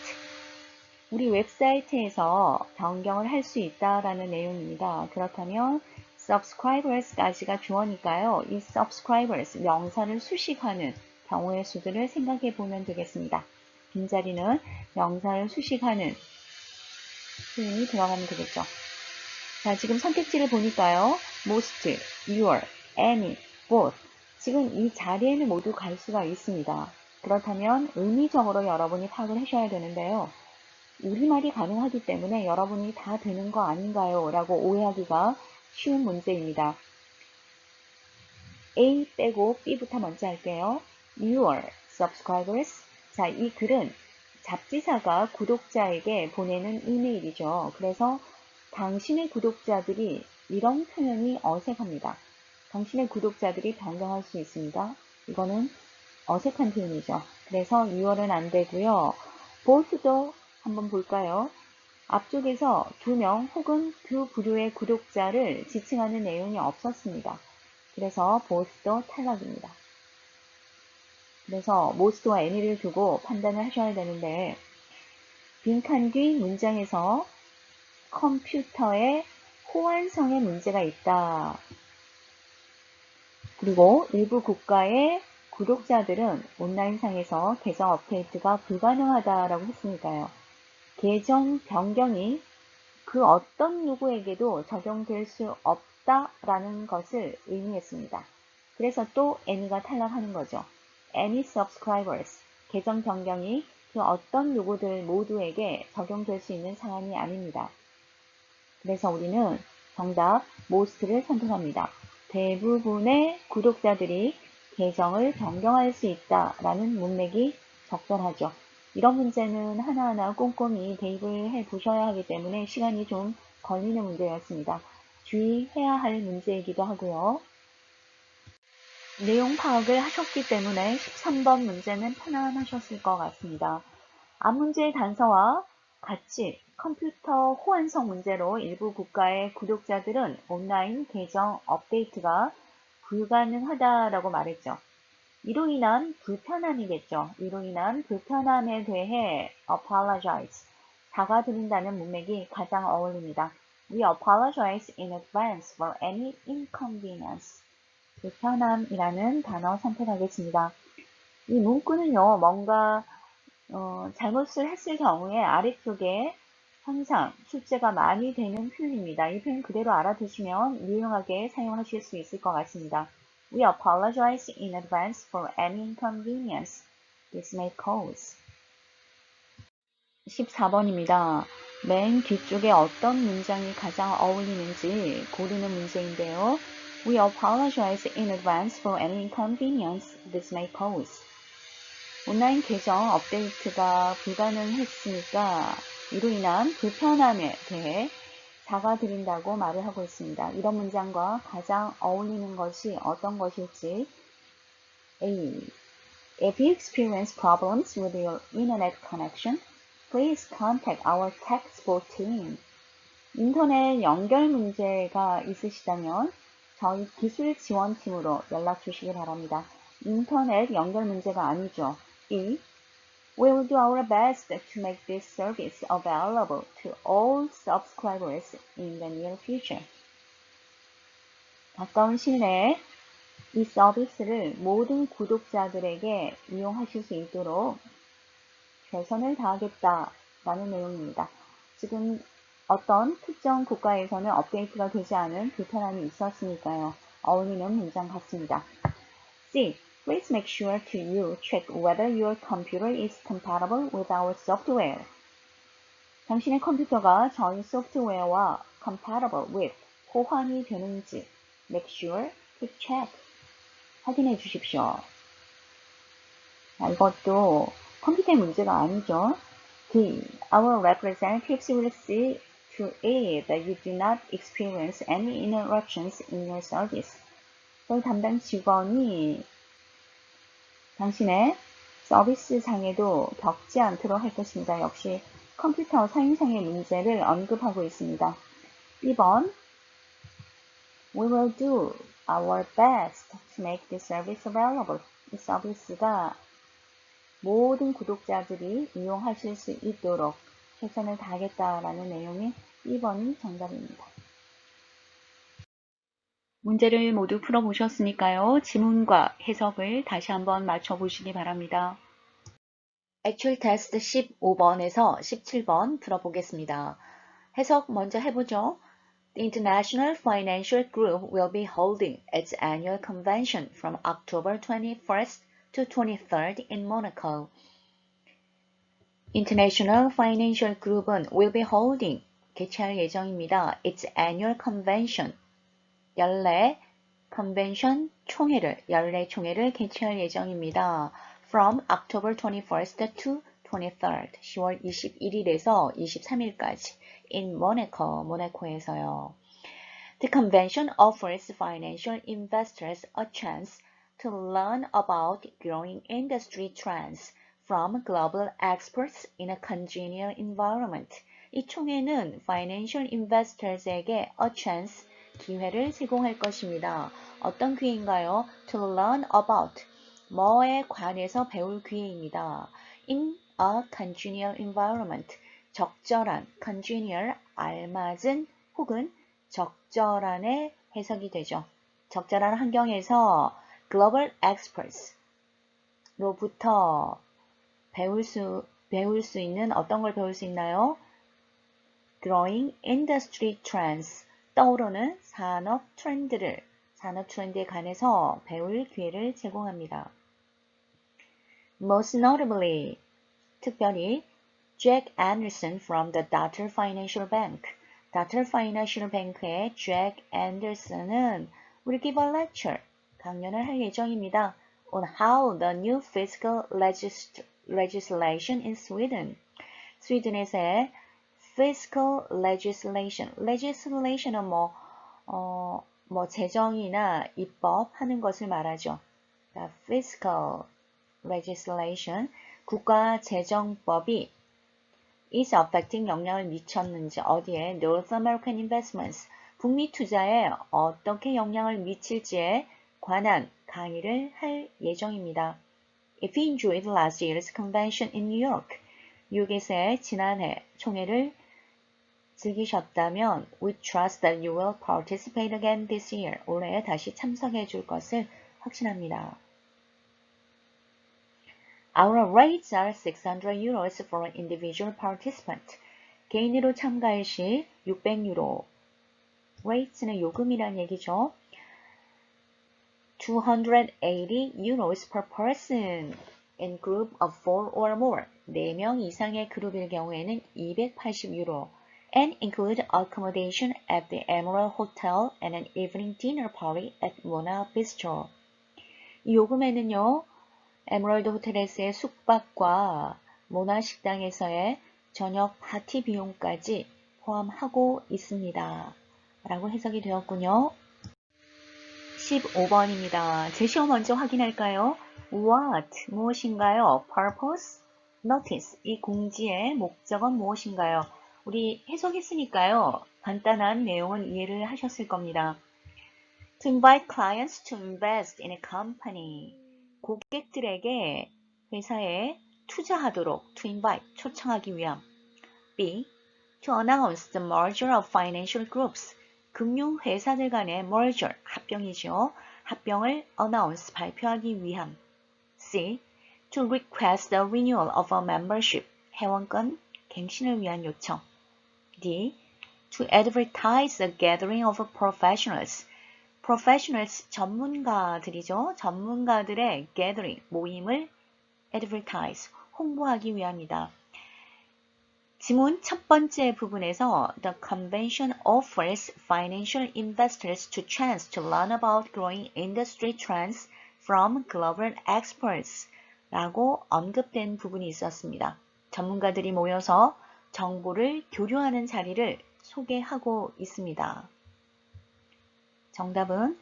우리 웹사이트에서 변경을 할 수 있다라는 내용입니다. 그렇다면 subscribers까지가 주어니까요. 이 subscribers 명사를 수식하는 경우의 수들을 생각해 보면 되겠습니다. 빈자리는 명사를 수식하는 표현이 들어가면 되겠죠. 자, 지금 선택지를 보니까요. most, your, any, both. 지금 이 자리에는 모두 갈 수가 있습니다. 그렇다면 의미적으로 여러분이 파악을 하셔야 되는데요. 우리말이 가능하기 때문에 여러분이 다 되는 거 아닌가요? 라고 오해하기가 쉬운 문제입니다. A 빼고 B부터 먼저 할게요. Your subscribers. 자, 이 글은 잡지사가 구독자에게 보내는 이메일이죠. 그래서 당신의 구독자들이 이런 표현이 어색합니다. 당신의 구독자들이 변경할 수 있습니다. 이거는 어색한 표현이죠. 그래서 your은 안 되고요. both도 한번 볼까요? 앞쪽에서 2명 혹은 그 부류의 구독자를 지칭하는 내용이 없었습니다. 그래서 both도 탈락입니다. 그래서 most와 any를 두고 판단을 하셔야 되는데 빈칸 뒤 문장에서 컴퓨터에 호환성에 문제가 있다. 그리고 일부 국가의 구독자들은 온라인상에서 계정 업데이트가 불가능하다라고 했으니까요. 계정 변경이 그 어떤 누구에게도 적용될 수 없다라는 것을 의미했습니다. 그래서 또 any가 탈락하는 거죠. any subscribers, 계정 변경이 그 어떤 누구들 모두에게 적용될 수 있는 상황이 아닙니다. 그래서 우리는 정답 most를 선택합니다. 대부분의 구독자들이 계정을 변경할 수 있다라는 문맥이 적절하죠. 이런 문제는 하나하나 꼼꼼히 대입을 해 보셔야 하기 때문에 시간이 좀 걸리는 문제였습니다. 주의해야 할 문제이기도 하고요. 내용 파악을 하셨기 때문에 13번 문제는 편안하셨을 것 같습니다. 앞 문제의 단서와 같이 컴퓨터 호환성 문제로 일부 국가의 구독자들은 온라인 계정 업데이트가 불가능하다라고 말했죠. 이로 인한 불편함이겠죠. 이로 인한 불편함에 대해 apologize, 사과드린다는 문맥이 가장 어울립니다. We apologize in advance for any inconvenience. 불편함이라는 단어 선택하겠습니다. 이 문구는요, 뭔가 잘못을 했을 경우에 아래쪽에 항상 숫자가 많이 되는 표현입니다. 이 표현 그대로 알아두시면 유용하게 사용하실 수 있을 것 같습니다. We apologize in advance for any inconvenience this may cause. 14번입니다. 맨 뒤쪽에 어떤 문장이 가장 어울리는지 고르는 문제인데요. We apologize in advance for any inconvenience this may cause. 온라인 계정 업데이트가 불가능했으니까 이로 인한 불편함에 대해 사과드린다고 말을 하고 있습니다. 이런 문장과 가장 어울리는 것이 어떤 것일지. A. If you experience problems with your internet connection, please contact our tech support team. 인터넷 연결 문제가 있으시다면 저희 기술 지원팀으로 연락 주시기 바랍니다. 인터넷 연결 문제가 아니죠. E. We will do our best to make this service available to all subscribers in the near future. 가까운 시일 이 서비스를 모든 구독자들에게 이용하실 수 있도록 최선을 다하겠다라는 내용입니다. 지금 어떤 특정 국가에서는 업데이트가 되지 않은 불편함이 있었으니까요. 어울리는 문장 같습니다. C. Please make sure to you check whether your computer is compatible with our software. 당신의 컴퓨터가 저희 소프트웨어와 compatible with, 호환이 되는지 make sure to check, 확인해 주십시오. 이것도 컴퓨터의 문제가 아니죠. D. Our representatives will see to it that you do not experience any interruptions in your service. 저희 담당 직원이 당신의 서비스 상에도 겪지 않도록 할 것입니다. 역시 컴퓨터 사용상의 문제를 언급하고 있습니다. 2번 We will do our best to make this service available. 이 서비스가 모든 구독자들이 이용하실 수 있도록 최선을 다하겠다라는 내용이 2번이 정답입니다. 문제를 모두 풀어보셨으니까요. 지문과 해석을 다시 한번 맞춰보시기 바랍니다. Actual test 15번에서 17번 들어보겠습니다. 해석 먼저 해보죠. The International Financial Group will be holding its annual convention from October 21st to 23rd in Monaco. International Financial Group은 will be holding 개최할 예정입니다. its annual convention 연례 convention 연례 총회를 개최할 예정입니다. From October 21st to 23rd 10월 21일에서 23일까지 in Monaco 모나코에서요. The convention offers financial investors a chance to learn about growing industry trends from global experts in a congenial environment. 이 총회는 financial investors에게 a chance, 기회를 제공할 것입니다. 어떤 기회인가요? To learn about, 뭐에 관해서 배울 기회입니다. In a congenial environment, 적절한, congenial, 알맞은 혹은 적절한의 해석이 되죠. 적절한 환경에서 global experts로부터 배울 수 있는 어떤 걸 배울 수 있나요? Growing industry trends, 떠오르는 산업 트렌드에 관해서 배울 기회를 제공합니다. Most notably, 특별히 Jack Anderson from the Data Financial Bank, Data Financial Bank의 Jack Anderson은 will give a lecture, 강연을 할 예정입니다. On how the new fiscal legislation in Sweden, 스웨덴에서의 fiscal legislation은 재정이나 입법 하는 것을 말하죠. 그러니까 fiscal legislation, 국가 재정법이 is affecting 영향을 미쳤는지 어디에 North American investments, 북미 투자에 어떻게 영향을 미칠지에 관한 강의를 할 예정입니다. If you enjoyed last year's convention in New York, 뉴욕에서의 지난해 총회를 즐기셨다면 we trust that you will participate again this year. 올해 다시 참석해 줄 것을 확신합니다. Our rates are 600 euros for an individual participant. 개인으로 참가할 시 600유로. rates는 요금이란 얘기죠. 280 euros per person in group of 4 or more. 4명 이상의 그룹일 경우에는 280유로. And include accommodation at the Emerald Hotel and an evening dinner party at Mona Bistro. 이 요금에는요, 에메랄드 호텔에서의 숙박과 모나 식당에서의 저녁 파티 비용까지 포함하고 있습니다. 라고 해석이 되었군요. 15번입니다. 제시어 먼저 확인할까요? What, 무엇인가요? Purpose, notice, 이 공지의 목적은 무엇인가요? 우리 해석했으니까요. 간단한 내용은 이해를 하셨을 겁니다. To invite clients to invest in a company. 고객들에게 회사에 투자하도록 to invite, 초청하기 위함. B. To announce the merger of financial groups. 금융회사들 간의 merger, 합병이죠. 합병을 announce, 발표하기 위함. C. To request the renewal of a membership. 회원권 갱신을 위한 요청. D. To advertise the gathering of professionals. professionals, 전문가들이죠. 전문가들의 gathering, 모임을 advertise, 홍보하기 위함이다. 지문 첫 번째 부분에서 The convention offers financial investors a chance to learn about growing industry trends from global experts 라고 언급된 부분이 있었습니다. 전문가들이 모여서 정보를 교류하는 자리를 소개하고 있습니다. 정답은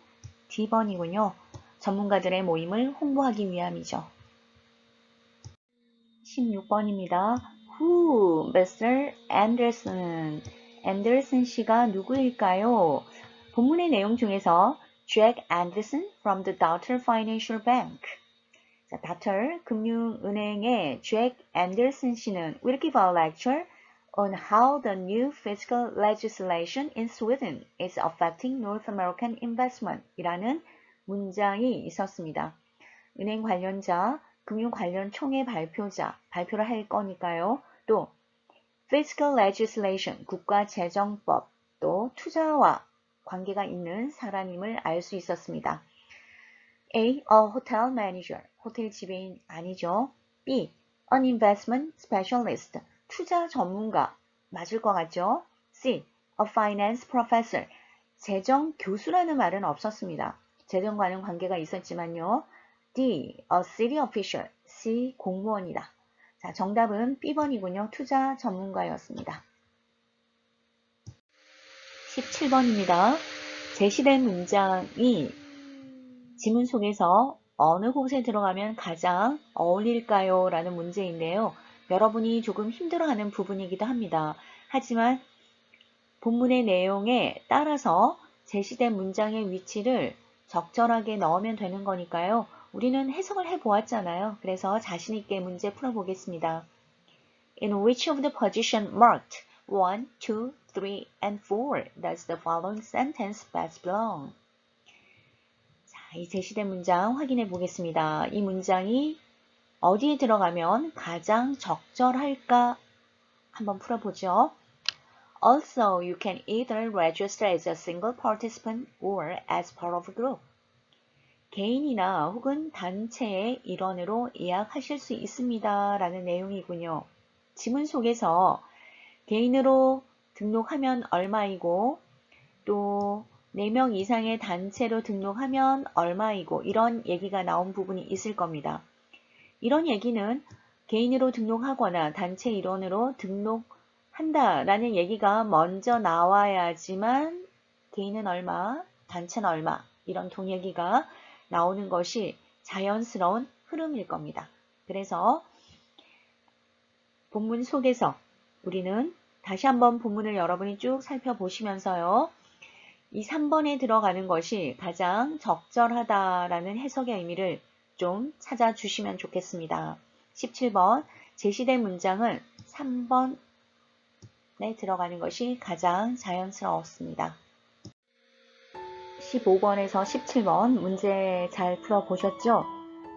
D번이군요. 전문가들의 모임을 홍보하기 위함이죠. 16번입니다. Who, Mr. Anderson. 앤더슨 씨가 누구일까요? 본문의 내용 중에서 Jack Anderson from the Data Financial Bank. 자, Data 금융은행의 Jack Anderson 씨는 will give a lecture on how the new fiscal legislation in Sweden is affecting North American investment 이라는 문장이 있었습니다. 은행 관련자 금융 관련 총회 발표를 할 거니까요. 또 fiscal legislation, 국가재정법, 또 투자와 관계가 있는 사람임을 알 수 있었습니다. A. A hotel manager, 호텔 지배인 아니죠. B. An investment specialist, 투자 전문가 맞을 것 같죠. C. A finance professor, 재정 교수라는 말은 없었습니다. 재정과는 관계가 있었지만요. D. A city official, C. 공무원이다. 자, 정답은 B번이군요. 투자 전문가였습니다. 17번입니다. 제시된 문장이 지문 속에서 어느 곳에 들어가면 가장 어울릴까요? 라는 문제인데요. 여러분이 조금 힘들어하는 부분이기도 합니다. 하지만 본문의 내용에 따라서 제시된 문장의 위치를 적절하게 넣으면 되는 거니까요. 우리는 해석을 해보았잖아요. 그래서 자신 있게 문제 풀어보겠습니다. In which of the position marked 1, 2, 3, and 4 does the following sentence best belong? 자, 이 제시된 문장 확인해 보겠습니다. 이 문장이 어디에 들어가면 가장 적절할까 한번 풀어보죠. Also, you can either register as a single participant or as part of a group. 개인이나 혹은 단체의 일원으로 예약하실 수 있습니다. 라는 내용이군요. 지문 속에서 개인으로 등록하면 얼마이고 또 4명 이상의 단체로 등록하면 얼마이고 이런 얘기가 나온 부분이 있을 겁니다. 이런 얘기는 개인으로 등록하거나 단체 일원으로 등록한다라는 얘기가 먼저 나와야지만 개인은 얼마, 단체는 얼마 이런 돈 얘기가 나오는 것이 자연스러운 흐름일 겁니다. 그래서 본문 속에서 우리는 다시 한번 본문을 여러분이 쭉 살펴보시면서요. 이 3번에 들어가는 것이 가장 적절하다라는 해석의 의미를 좀 찾아주시면 좋겠습니다. 17번 제시된 문장은 3번에 들어가는 것이 가장 자연스러웠습니다. 15번에서 17번 문제 잘 풀어보셨죠?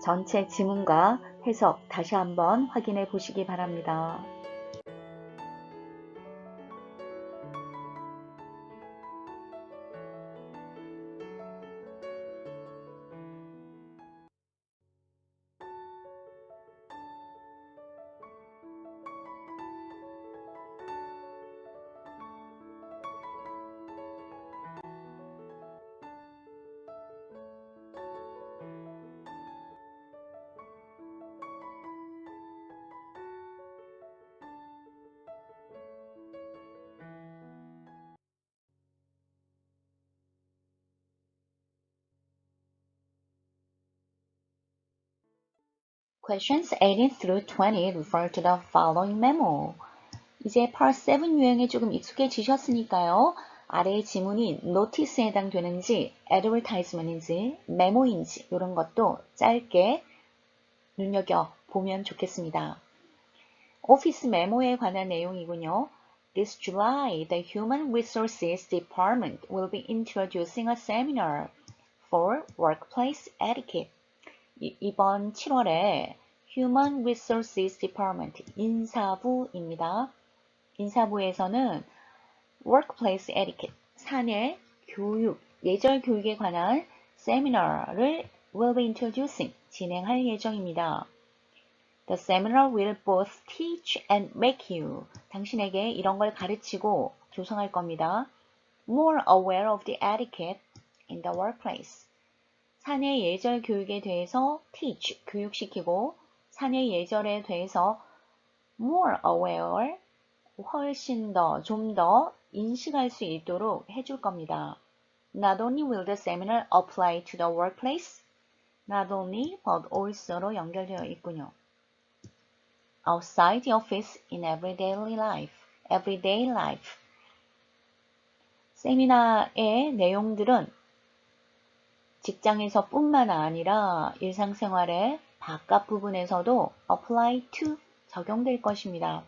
전체 지문과 해석 다시 한번 확인해 보시기 바랍니다. Questions 18 through 20 refer to the following memo. 이제 Part 7 유형에 조금 익숙해지셨으니까요. 아래의 지문이 notice에 해당되는지, advertisement인지, 메모인지 이런 것도 짧게 눈여겨보면 좋겠습니다. 오피스 메모에 관한 내용이군요. This July, the Human Resources Department will be introducing a seminar for workplace etiquette. 이번 7월에 Human Resources Department, 인사부입니다. 인사부에서는 Workplace Etiquette, 사내 교육, 예절 교육에 관한 세미나를 will be introducing, 진행할 예정입니다. The seminar will both teach and make you, 당신에게 이런 걸 가르치고 조성할 겁니다. More aware of the etiquette in the workplace. 사내 예절 교육에 대해서 teach, 교육시키고 사내 예절에 대해서 more aware, 훨씬 더, 좀 더 인식할 수 있도록 해줄 겁니다. Not only will the seminar apply to the workplace, not only but also로 연결되어 있군요. Outside the office in everyday life. 세미나의 내용들은 직장에서 뿐만 아니라 일상생활의 바깥 부분에서도 apply to, 적용될 것입니다.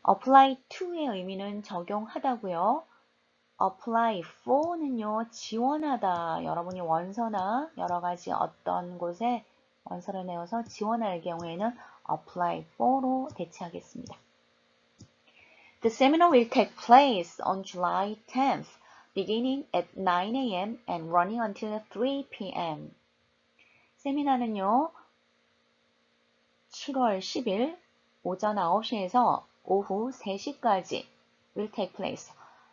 apply to의 의미는 적용하다고요. apply for는요, 지원하다. 여러분이 원서나 여러 가지 어떤 곳에 원서를 내어서 지원할 경우에는 apply for로 대체하겠습니다. The seminar will take place on July 10th, beginning at 9 a.m. and running until 3 p.m. 세미나는요, 7월 10일 오전 9시에서 오후 3시까지 will take place.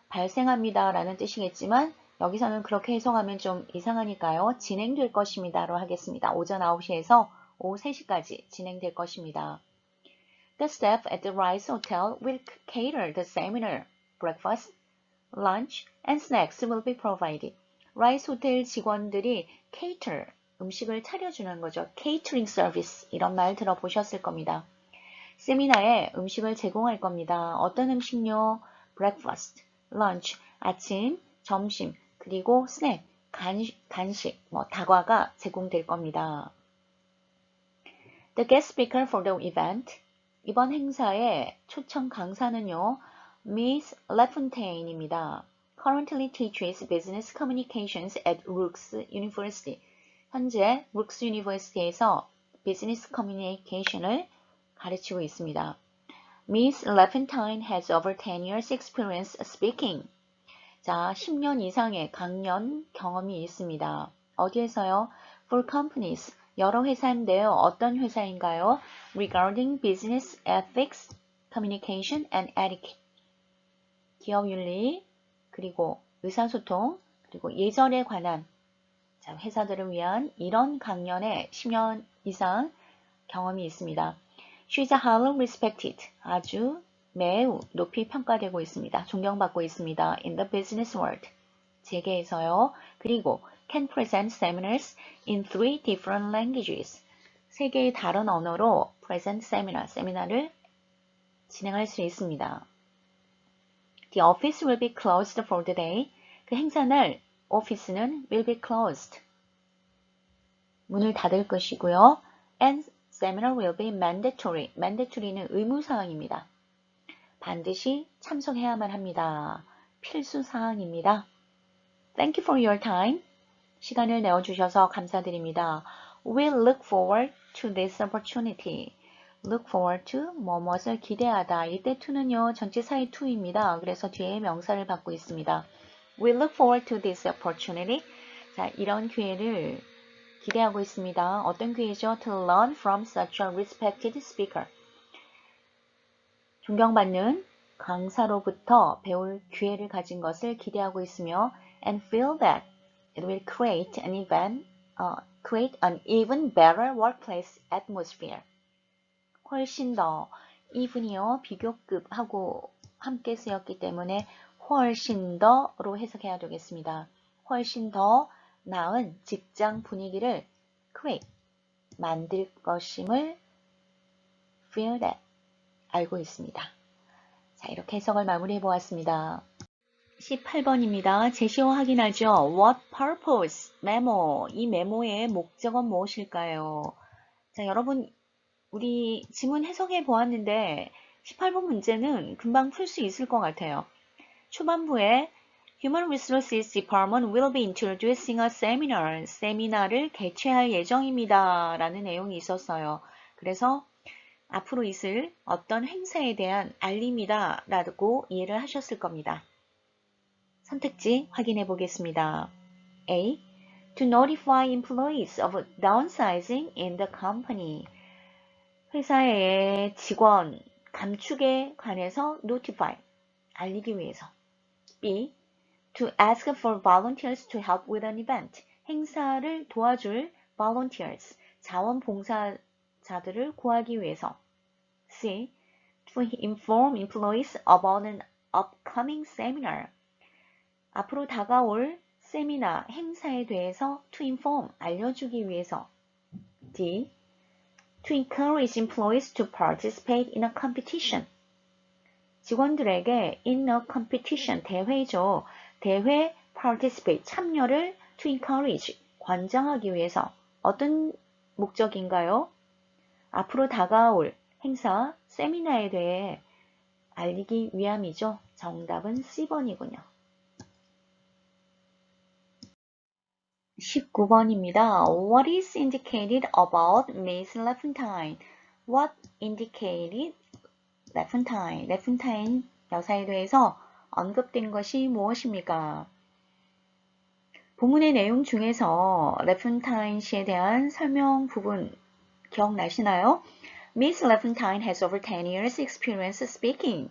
발생합니다 라는 뜻이겠지만 여기서는 그렇게 해석하면 좀 이상하니까요. 진행될 것입니다로 하겠습니다. 오전 9시에서 오후 3시까지 진행될 것입니다. The staff at the Rise Hotel will cater the seminar. Breakfast, lunch, and snacks will be provided. Rise Hotel 직원들이 cater, 음식을 차려주는 거죠. Catering service, 이런 말 들어보셨을 겁니다. 세미나에 음식을 제공할 겁니다. 어떤 음식요? Breakfast, lunch, 아침, 점심, 그리고 스낵, 간식, 다과가 제공될 겁니다. The guest speaker for the event, 이번 행사의 초청 강사는요, Miss LaFontaine입니다. Currently teaches business communications at Rooks University. 현재 Rooks University에서 비즈니스 커뮤니케이션을 가르치고 있습니다. Miss LaFontaine has over 10 years experience speaking. 자, 10년 이상의 강연 경험이 있습니다. 어디에서요? For companies, 여러 회사인데요. 어떤 회사인가요? Regarding business ethics, communication and etiquette. 기업 윤리, 그리고 의사소통, 그리고 예절에 관한 회사들을 위한 이런 강연에 10년 이상 경험이 있습니다. She's highly respected. 아주 매우 높이 평가되고 있습니다. 존경받고 있습니다. In the business world. 재계에서요. 그리고 can present seminars in 3 different languages. 3개의 다른 언어로 present seminar, 세미나를 진행할 수 있습니다. The office will be closed for the day. 그 행사날 오피스는 will be closed. 문을 닫을 것이고요. And seminar will be mandatory. mandatory는 의무사항입니다. 반드시 참석해야만 합니다. 필수사항입니다. Thank you for your time. 시간을 내어주셔서 감사드립니다. We'll look forward to this opportunity. Look forward to 무엇을 기대하다. 이때 to는요, 전치사의 to입니다. 그래서 뒤에 명사를 받고 있습니다. We look forward to this opportunity. 자, 이런 기회를 기대하고 있습니다. 어떤 기회죠? To learn from such a respected speaker. 존경받는 강사로부터 배울 기회를 가진 것을 기대하고 있으며 and feel that it will create an even better workplace atmosphere. 훨씬 더 even이요, 비교급하고 함께 쓰였기 때문에 훨씬 더로 해석해야 되겠습니다. 훨씬 더 나은 직장 분위기를 create, 만들 것임을 feel that, 알고 있습니다. 자, 이렇게 해석을 마무리해 보았습니다. 18번입니다. 제시어 확인하죠. What purpose? 메모. 이 메모의 목적은 무엇일까요? 자, 여러분, 우리 지문 해석해 보았는데 18번 문제는 금방 풀 수 있을 것 같아요. 초반부에 Human Resources Department will be introducing a seminar. 세미나를 개최할 예정입니다. 라는 내용이 있었어요. 그래서 앞으로 있을 어떤 행사에 대한 알림이다 라고 이해를 하셨을 겁니다. 선택지 확인해 보겠습니다. A. To notify employees of downsizing in the company. 회사의 직원 감축에 관해서 notify, 알리기 위해서. B. To ask for volunteers to help with an event. 행사를 도와줄 volunteers, 자원봉사자들을 구하기 위해서. C. To inform employees about an upcoming seminar. 앞으로 다가올 세미나, 행사에 대해서 to inform, 알려주기 위해서. D. To encourage employees to participate in a competition. 직원들에게 in a competition, 대회죠. 대회 participate, 참여를 to encourage, 권장하기 위해서. 어떤 목적인가요? 앞으로 다가올 행사, 세미나에 대해 알리기 위함이죠. 정답은 C번이군요. 19번입니다. What is indicated about Miss Lafontaine? What indicated Lafontaine? Lafontaine 여사에 대해서 언급된 것이 무엇입니까? 본문의 내용 중에서 레폰타인 씨에 대한 설명 부분 기억나시나요? Miss Lafontaine has over 10 years experience speaking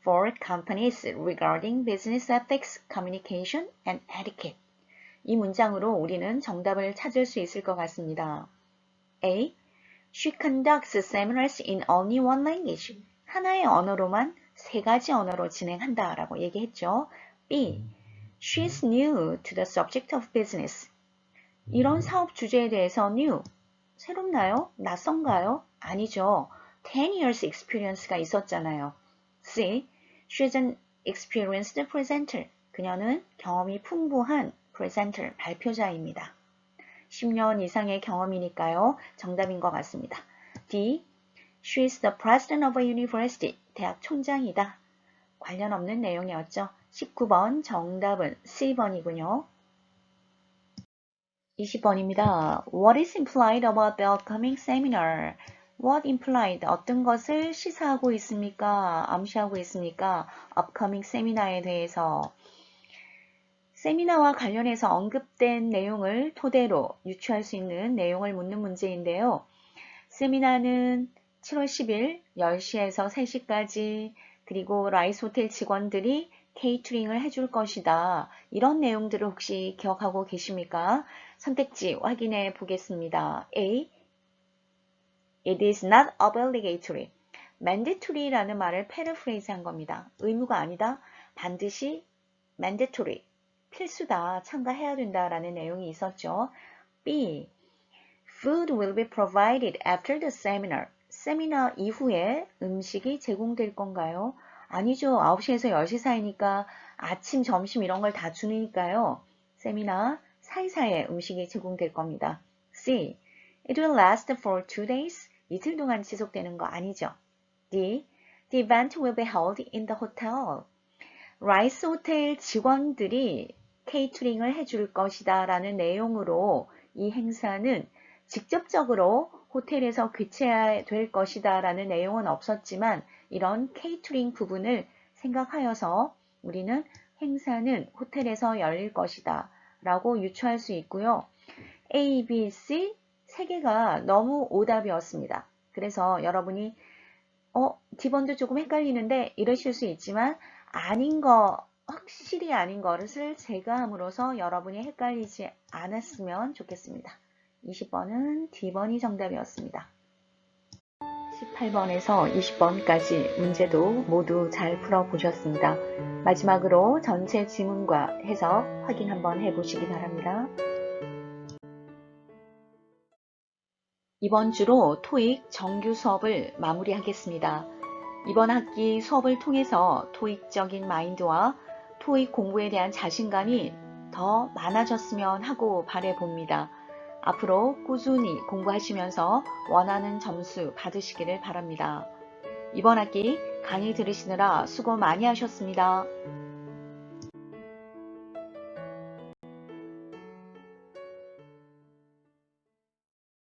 for companies regarding business ethics, communication, and etiquette. 이 문장으로 우리는 정답을 찾을 수 있을 것 같습니다. A. She conducts seminars in only one language. 하나의 언어로만 세 가지 언어로 진행한다 라고 얘기했죠. B. She is new to the subject of business. 이런 사업 주제에 대해서 new, 새롭나요? 낯선가요? 아니죠. 10 years experience가 있었잖아요. C. She is an experienced presenter. 그녀는 경험이 풍부한 presenter, 발표자입니다. 10년 이상의 경험이니까요. 정답인 것 같습니다. D. She is the president of a university. 대학 총장이다. 관련 없는 내용이었죠. 19번 정답은 C번이군요. 20번입니다. What is implied about the upcoming seminar? What implied? 어떤 것을 시사하고 있습니까? 암시하고 있습니까? upcoming seminar에 대해서. 세미나와 관련해서 언급된 내용을 토대로 유추할 수 있는 내용을 묻는 문제인데요. 세미나는 7월 10일 10시에서 3시까지 그리고 라이스 호텔 직원들이 케이터링을 해줄 것이다. 이런 내용들을 혹시 기억하고 계십니까? 선택지 확인해 보겠습니다. A. It is not obligatory. mandatory라는 말을 paraphrase 한 겁니다. 의무가 아니다. 반드시 mandatory. 필수다. 참가해야 된다라는 내용이 있었죠. B. Food will be provided after the seminar. 세미나 이후에 음식이 제공될 건가요? 아니죠. 9시에서 10시 사이니까 아침, 점심 이런 걸 다 주니까요. 세미나 사이사이에 음식이 제공될 겁니다. C. It will last for 2 days. 이틀 동안 지속되는 거 아니죠. D. The event will be held in the hotel. 라이스 호텔 직원들이 케이터링을 해줄 것이다 라는 내용으로 이 행사는 직접적으로 호텔에서 개최해야 될 것이다 라는 내용은 없었지만 이런 케이터링 부분을 생각하여서 우리는 행사는 호텔에서 열릴 것이다 라고 유추할 수 있고요. A, B, C 세 개가 너무 오답이었습니다. 그래서 여러분이 D번도 조금 헷갈리는데 이러실 수 있지만 아닌 거, 확실히 아닌 것을 제거함으로써 여러분이 헷갈리지 않았으면 좋겠습니다. 20번은 D번이 정답이었습니다. 18번에서 20번까지 문제도 모두 잘 풀어보셨습니다. 마지막으로 전체 지문과 해석 확인 한번 해보시기 바랍니다. 이번 주로 토익 정규 수업을 마무리하겠습니다. 이번 학기 수업을 통해서 토익적인 마인드와 토익 공부에 대한 자신감이 더 많아졌으면 하고 바라봅니다. 앞으로 꾸준히 공부하시면서 원하는 점수 받으시기를 바랍니다. 이번 학기 강의 들으시느라 수고 많이 하셨습니다.